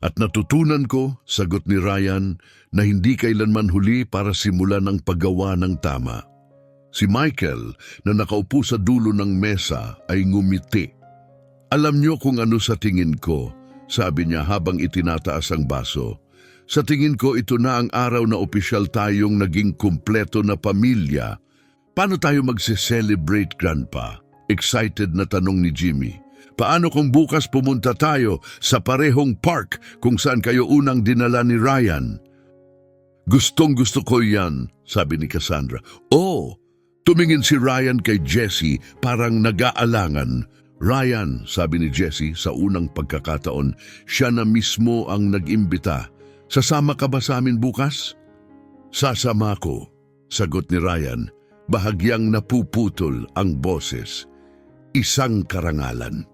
At natutunan ko, sagot ni Ryan, na hindi kailanman huli para simulan ang paggawa ng tama. Si Michael, na nakaupo sa dulo ng mesa, ay ngumiti. Alam niyo kung ano sa tingin ko, sabi niya habang itinataas ang baso. Sa tingin ko ito na ang araw na opisyal tayong naging kumpleto na pamilya. Paano tayo magse-celebrate, Grandpa? Excited na tanong ni Jimmy. Paano kung bukas pumunta tayo sa parehong park kung saan kayo unang dinala ni Ryan? Gustong-gusto ko yan, sabi ni Cassandra. Oh, tumingin si Ryan kay Jessie parang nag-aalangan. Ryan, sabi ni Jessie sa unang pagkakataon, siya na mismo ang nag-imbita. Sasama ka ba sa amin bukas? Sasama ko, sagot ni Ryan. Bahagyang napuputol ang boses. Isang karangalan.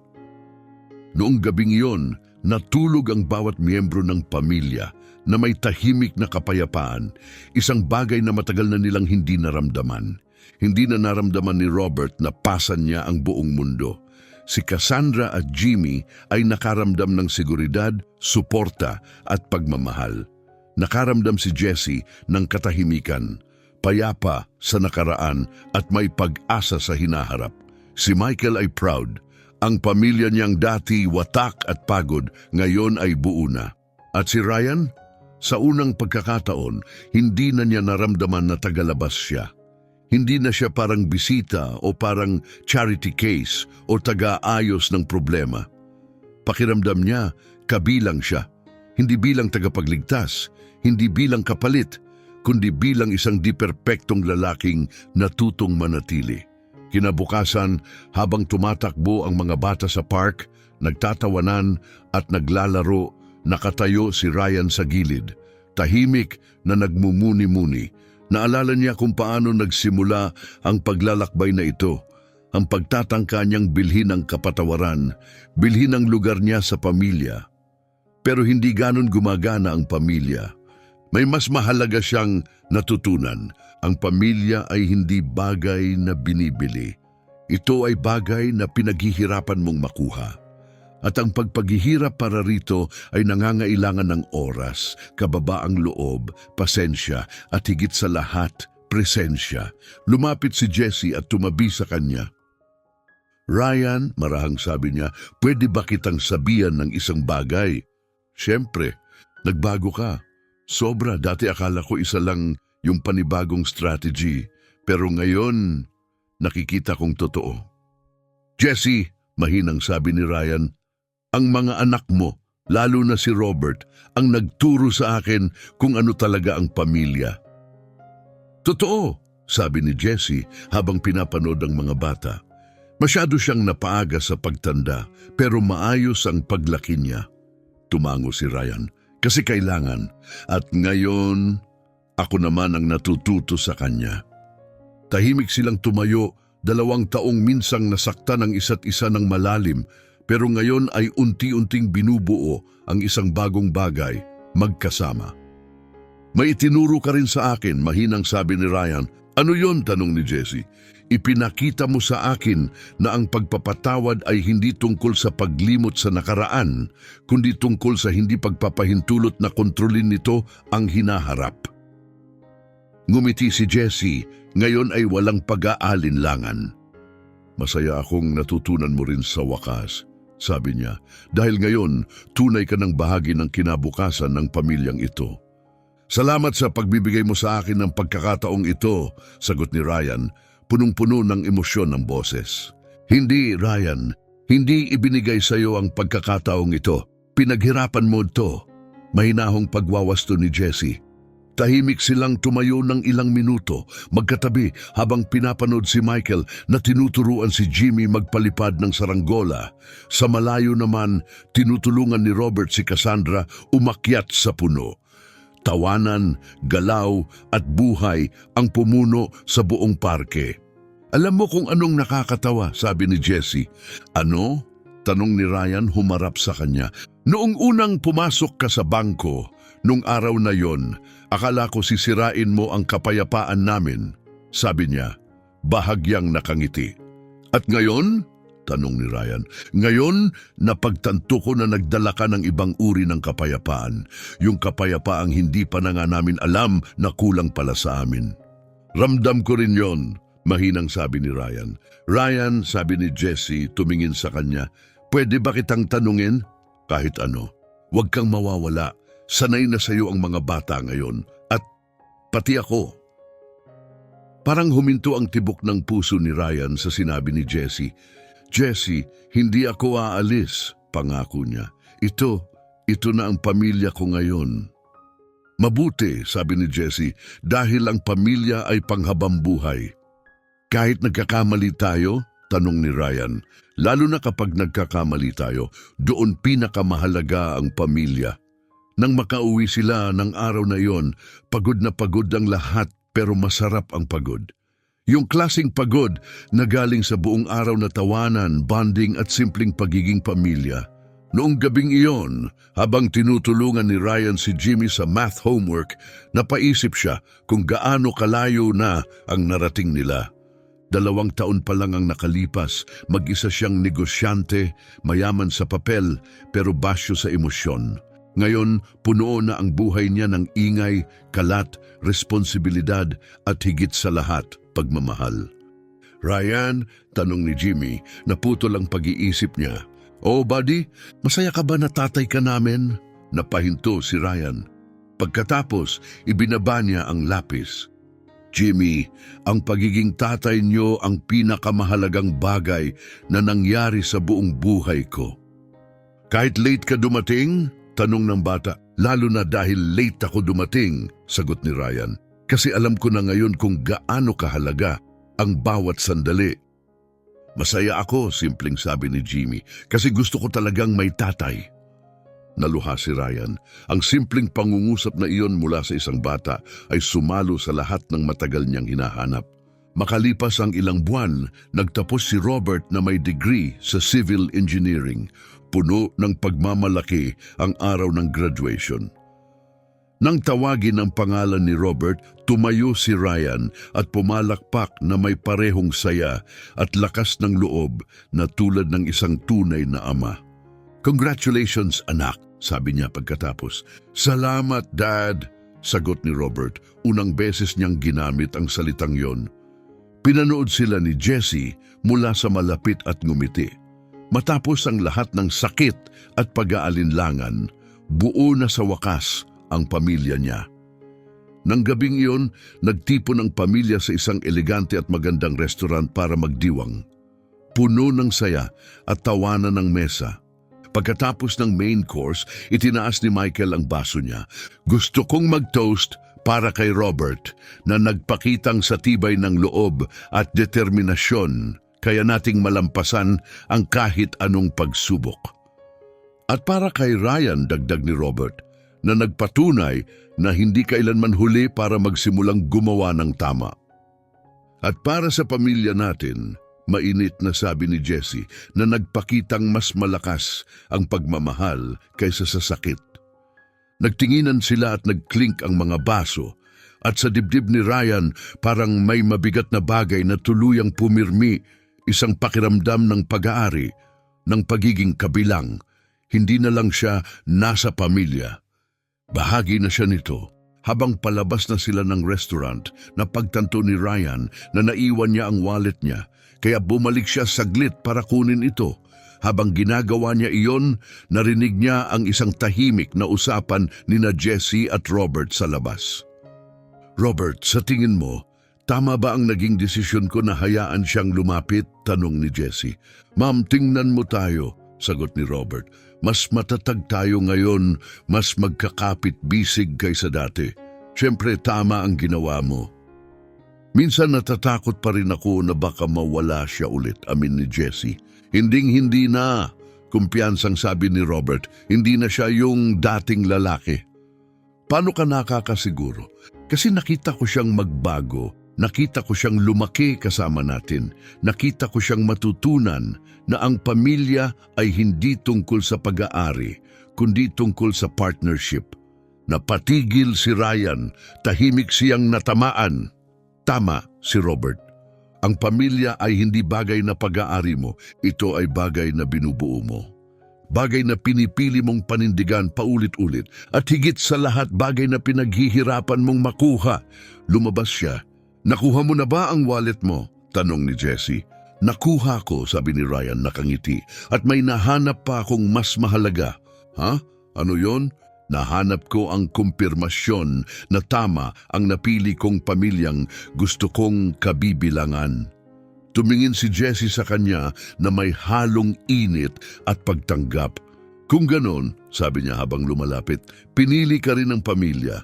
Noong gabing iyon, natulog ang bawat miyembro ng pamilya na may tahimik na kapayapaan, isang bagay na matagal na nilang hindi naramdaman. Hindi na naramdaman ni Robert na pasan niya ang buong mundo. Si Cassandra at Jimmy ay nakaramdam ng seguridad, suporta at pagmamahal. Nakaramdam si Jessie ng katahimikan, payapa sa nakaraan at may pag-asa sa hinaharap. Si Michael ay proud. Ang pamilya niyang dati watak at pagod, ngayon ay buo na. At si Ryan? Sa unang pagkakataon, hindi na niya naramdaman na tagalabas siya. Hindi na siya parang bisita o parang charity case o taga-ayos ng problema. Pakiramdam niya, kabilang siya. Hindi bilang tagapagligtas, hindi bilang kapalit, kundi bilang isang di-perpektong lalaking natutong manatili. Kinabukasan, habang tumatakbo ang mga bata sa park, nagtatawanan at naglalaro, nakatayo si Ryan sa gilid, tahimik na nagmumuni-muni. Naalala niya kung paano nagsimula ang paglalakbay na ito, ang pagtatangka niyang bilhin ang kapatawaran, bilhin ang lugar niya sa pamilya. Pero hindi ganon gumagana ang pamilya. May mas mahalaga siyang natutunan. Ang pamilya ay hindi bagay na binibili. Ito ay bagay na pinaghihirapan mong makuha. At ang pagpaghihirap para rito ay nangangailangan ng oras, kababaang loob, pasensya at higit sa lahat, presensya. Lumapit si Jessie at tumabi sa kanya. Ryan, marahang sabi niya, pwede ba kitang sabihan ng isang bagay? Siyempre, nagbago ka. Sobra, dati akala ko isa lang yung panibagong strategy, pero ngayon, nakikita kong totoo. Jessie, mahinang sabi ni Ryan, ang mga anak mo, lalo na si Robert, ang nagturo sa akin kung ano talaga ang pamilya. Totoo, sabi ni Jessie habang pinapanood ang mga bata. Masyado siyang napaaga sa pagtanda, pero maayos ang paglaki niya. Tumango si Ryan, kasi kailangan, at ngayon, ako naman ang natututo sa kanya. Tahimik silang tumayo, 2 taong minsang nasaktan ang isa't isa ng malalim, pero ngayon ay unti-unting binubuo ang isang bagong bagay, magkasama. May itinuro ka rin sa akin, mahinang sabi ni Ryan. Ano yon? Tanong ni Jessie. Ipinakita mo sa akin na ang pagpapatawad ay hindi tungkol sa paglimot sa nakaraan, kundi tungkol sa hindi pagpapahintulot na kontrolin nito ang hinaharap. Ngumiti si Jessie, ngayon ay walang pag-aalinlangan. Masaya akong natutunan mo rin sa wakas, sabi niya, dahil ngayon tunay ka ng bahagi ng kinabukasan ng pamilyang ito. Salamat sa pagbibigay mo sa akin ng pagkakataong ito, sagot ni Ryan, punong-puno ng emosyon ng boses. Hindi, Ryan, hindi ibinigay sa iyo ang pagkakataong ito. Pinaghirapan mo ito. Mahinahong pagwawasto ni Jessie. Tahimik silang tumayo ng ilang minuto, magkatabi habang pinapanood si Michael na tinuturuan si Jimmy magpalipad ng saranggola. Sa malayo naman, tinutulungan ni Robert si Cassandra umakyat sa puno. tawanan, galaw at buhay ang pumuno sa buong parke. Alam mo kung anong nakakatawa, sabi ni Jessie. Ano? Tanong ni Ryan humarap sa kanya. Noong unang pumasok ka sa bangko, nung araw na yon, akala ko sisirain mo ang kapayapaan namin. Sabi niya, bahagyang nakangiti. At ngayon? Tanong ni Ryan. Ngayon, napagtanto ko na nagdala ka ng ibang uri ng kapayapaan. Yung kapayapaang hindi pa na nga namin alam na kulang pala sa amin. Ramdam ko rin yon, mahinang sabi ni Ryan. Ryan, sabi ni Jessie, tumingin sa kanya, pwede ba kitang tanungin? Kahit ano. Huwag kang mawawala. Sanay na sa'yo ang mga bata ngayon. At pati ako. Parang huminto ang tibok ng puso ni Ryan sa sinabi ni Jessie. Jessie, hindi ako aalis, pangako niya. Ito na ang pamilya ko ngayon. Mabuti, sabi ni Jessie, dahil ang pamilya ay panghabang buhay. Kahit nagkakamali tayo, tanong ni Ryan, lalo na kapag nagkakamali tayo, doon pinakamahalaga ang pamilya. Nang makauwi sila ng araw na iyon, pagod na pagod ang lahat pero masarap ang pagod. Yung klaseng pagod na galing sa buong araw na tawanan, bonding at simpleng pagiging pamilya. Noong gabing iyon, habang tinutulungan ni Ryan si Jimmy sa math homework, napaisip siya kung gaano kalayo na ang narating nila. 2 taon pa lang ang nakalipas, mag-isa siyang negosyante, mayaman sa papel pero basyo sa emosyon. Ngayon, puno na ang buhay niya ng ingay, kalat, responsibilidad at higit sa lahat, pagmamahal. Ryan, tanong ni Jimmy, naputol ang pag-iisip niya. Oh buddy, masaya ka ba na tatay ka namin? Napahinto si Ryan. Pagkatapos, ibinaba niya ang lapis. Jimmy, ang pagiging tatay niyo ang pinakamahalagang bagay na nangyari sa buong buhay ko. Kahit late ka dumating? Tanong ng bata. Lalo na dahil late ako dumating, sagot ni Ryan. Kasi alam ko na ngayon kung gaano kahalaga ang bawat sandali. Masaya ako, simpleng sabi ni Jimmy, kasi gusto ko talagang may tatay. Naluha si Ryan. Ang simpleng pangungusap na iyon mula sa isang bata ay sumalo sa lahat ng matagal niyang hinahanap. Makalipas ang ilang buwan, nagtapos si Robert na may degree sa civil engineering. Puno ng pagmamalaki ang araw ng graduation. Nang tawagin ang pangalan ni Robert, tumayo si Ryan at pumalakpak na may parehong saya at lakas ng loob na tulad ng isang tunay na ama. Congratulations anak, sabi niya pagkatapos. Salamat dad, sagot ni Robert. Unang beses niyang ginamit ang salitang yon. Pinanood sila ni Jessie mula sa malapit at ngumiti. Matapos ang lahat ng sakit at pag-aalinlangan, buo na sa wakas ang pamilya niya. Nang gabing iyon, nagtipon ang pamilya sa isang elegante at magandang restaurant para magdiwang. Puno ng saya at tawanan ng mesa. Pagkatapos ng main course, itinaas ni Michael ang baso niya. Gusto kong mag-toast para kay Robert na nagpakitang sa tibay ng loob at determinasyon kaya nating malampasan ang kahit anong pagsubok. At para kay Ryan, dagdag ni Robert, na nagpatunay na hindi kailanman huli para magsimulang gumawa ng tama. At para sa pamilya natin, mainit na sabi ni Jessie na nagpakitang mas malakas ang pagmamahal kaysa sa sakit. Nagtinginan sila at nagklink ang mga baso at sa dibdib ni Ryan parang may mabigat na bagay na tuluyang pumirmi, isang pakiramdam ng pag-aari, ng pagiging kabilang. Hindi na lang siya nasa pamilya. Bahagi na siya nito. Habang palabas na sila ng restaurant, napagtanto ni Ryan na naiwan niya ang wallet niya, kaya bumalik siya saglit para kunin ito. Habang ginagawa niya iyon, narinig niya ang isang tahimik na usapan nina Jessie at Robert sa labas. Robert, sa tingin mo, tama ba ang naging desisyon ko na hayaan siyang lumapit? Tanong ni Jessie. Ma'am, tingnan mo tayo, sagot ni Robert. Mas matatag tayo ngayon, mas magkakapit-bisig kaysa dati. Siyempre tama ang ginawa mo. Minsan natatakot pa rin ako na baka mawala siya ulit, amin ni Jessie. Hinding-hindi na, kumpiyansang sabi ni Robert, hindi na siya yung dating lalaki. Paano ka nakakasiguro? Kasi nakita ko siyang magbago, nakita ko siyang lumaki kasama natin, nakita ko siyang matutunan na ang pamilya ay hindi tungkol sa pag-aari, kundi tungkol sa partnership. Napatigil si Ryan, tahimik siyang natamaan. Tama si Robert. Ang pamilya ay hindi bagay na pag-aari mo, ito ay bagay na binubuo mo. Bagay na pinipili mong panindigan paulit-ulit at higit sa lahat bagay na pinaghihirapan mong makuha. Lumabas siya. Nakuha mo na ba ang wallet mo? Tanong ni Jessie. Nakuha ko, sabi ni Ryan nakangiti, at may nahanap pa akong mas mahalaga. Ha? Ano yon? Nahanap ko ang kumpirmasyon na tama ang napili kong pamilyang gusto kong kabibilangan. Tumingin si Jessie sa kanya na may halong init at pagtanggap. Kung ganon, sabi niya habang lumalapit, pinili ka rin ng pamilya.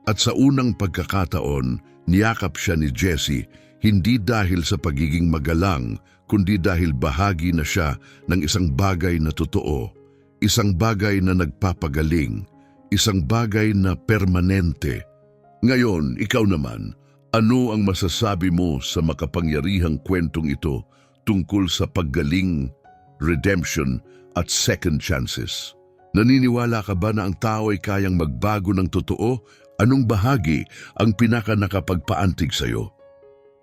At sa unang pagkakataon, niyakap siya ni Jessie, hindi dahil sa pagiging magalang, kundi dahil bahagi na siya ng isang bagay na totoo, isang bagay na nagpapagaling, isang bagay na permanente. Ngayon, ikaw naman, ano ang masasabi mo sa makapangyarihang kwentong ito tungkol sa paggaling, redemption at second chances? Naniniwala ka ba na ang tao ay kayang magbago ng totoo? Anong bahagi ang pinaka-nakapagpaantig sa'yo?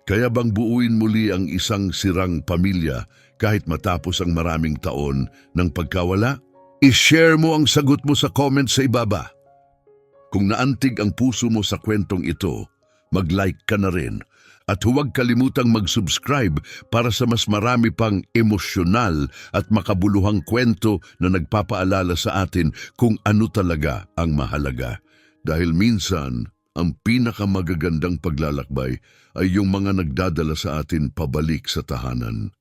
Kaya bang buuin muli ang isang sirang pamilya kahit matapos ang maraming taon ng pagkawala? I-share mo ang sagot mo sa comment sa ibaba. Kung naantig ang puso mo sa kwentong ito, mag-like ka na rin at huwag kalimutang mag-subscribe para sa mas marami pang emosyonal at makabuluhang kwento na nagpapaalala sa atin kung ano talaga ang mahalaga. Dahil minsan, ang pinakamagagandang paglalakbay ay yung mga nagdadala sa atin pabalik sa tahanan.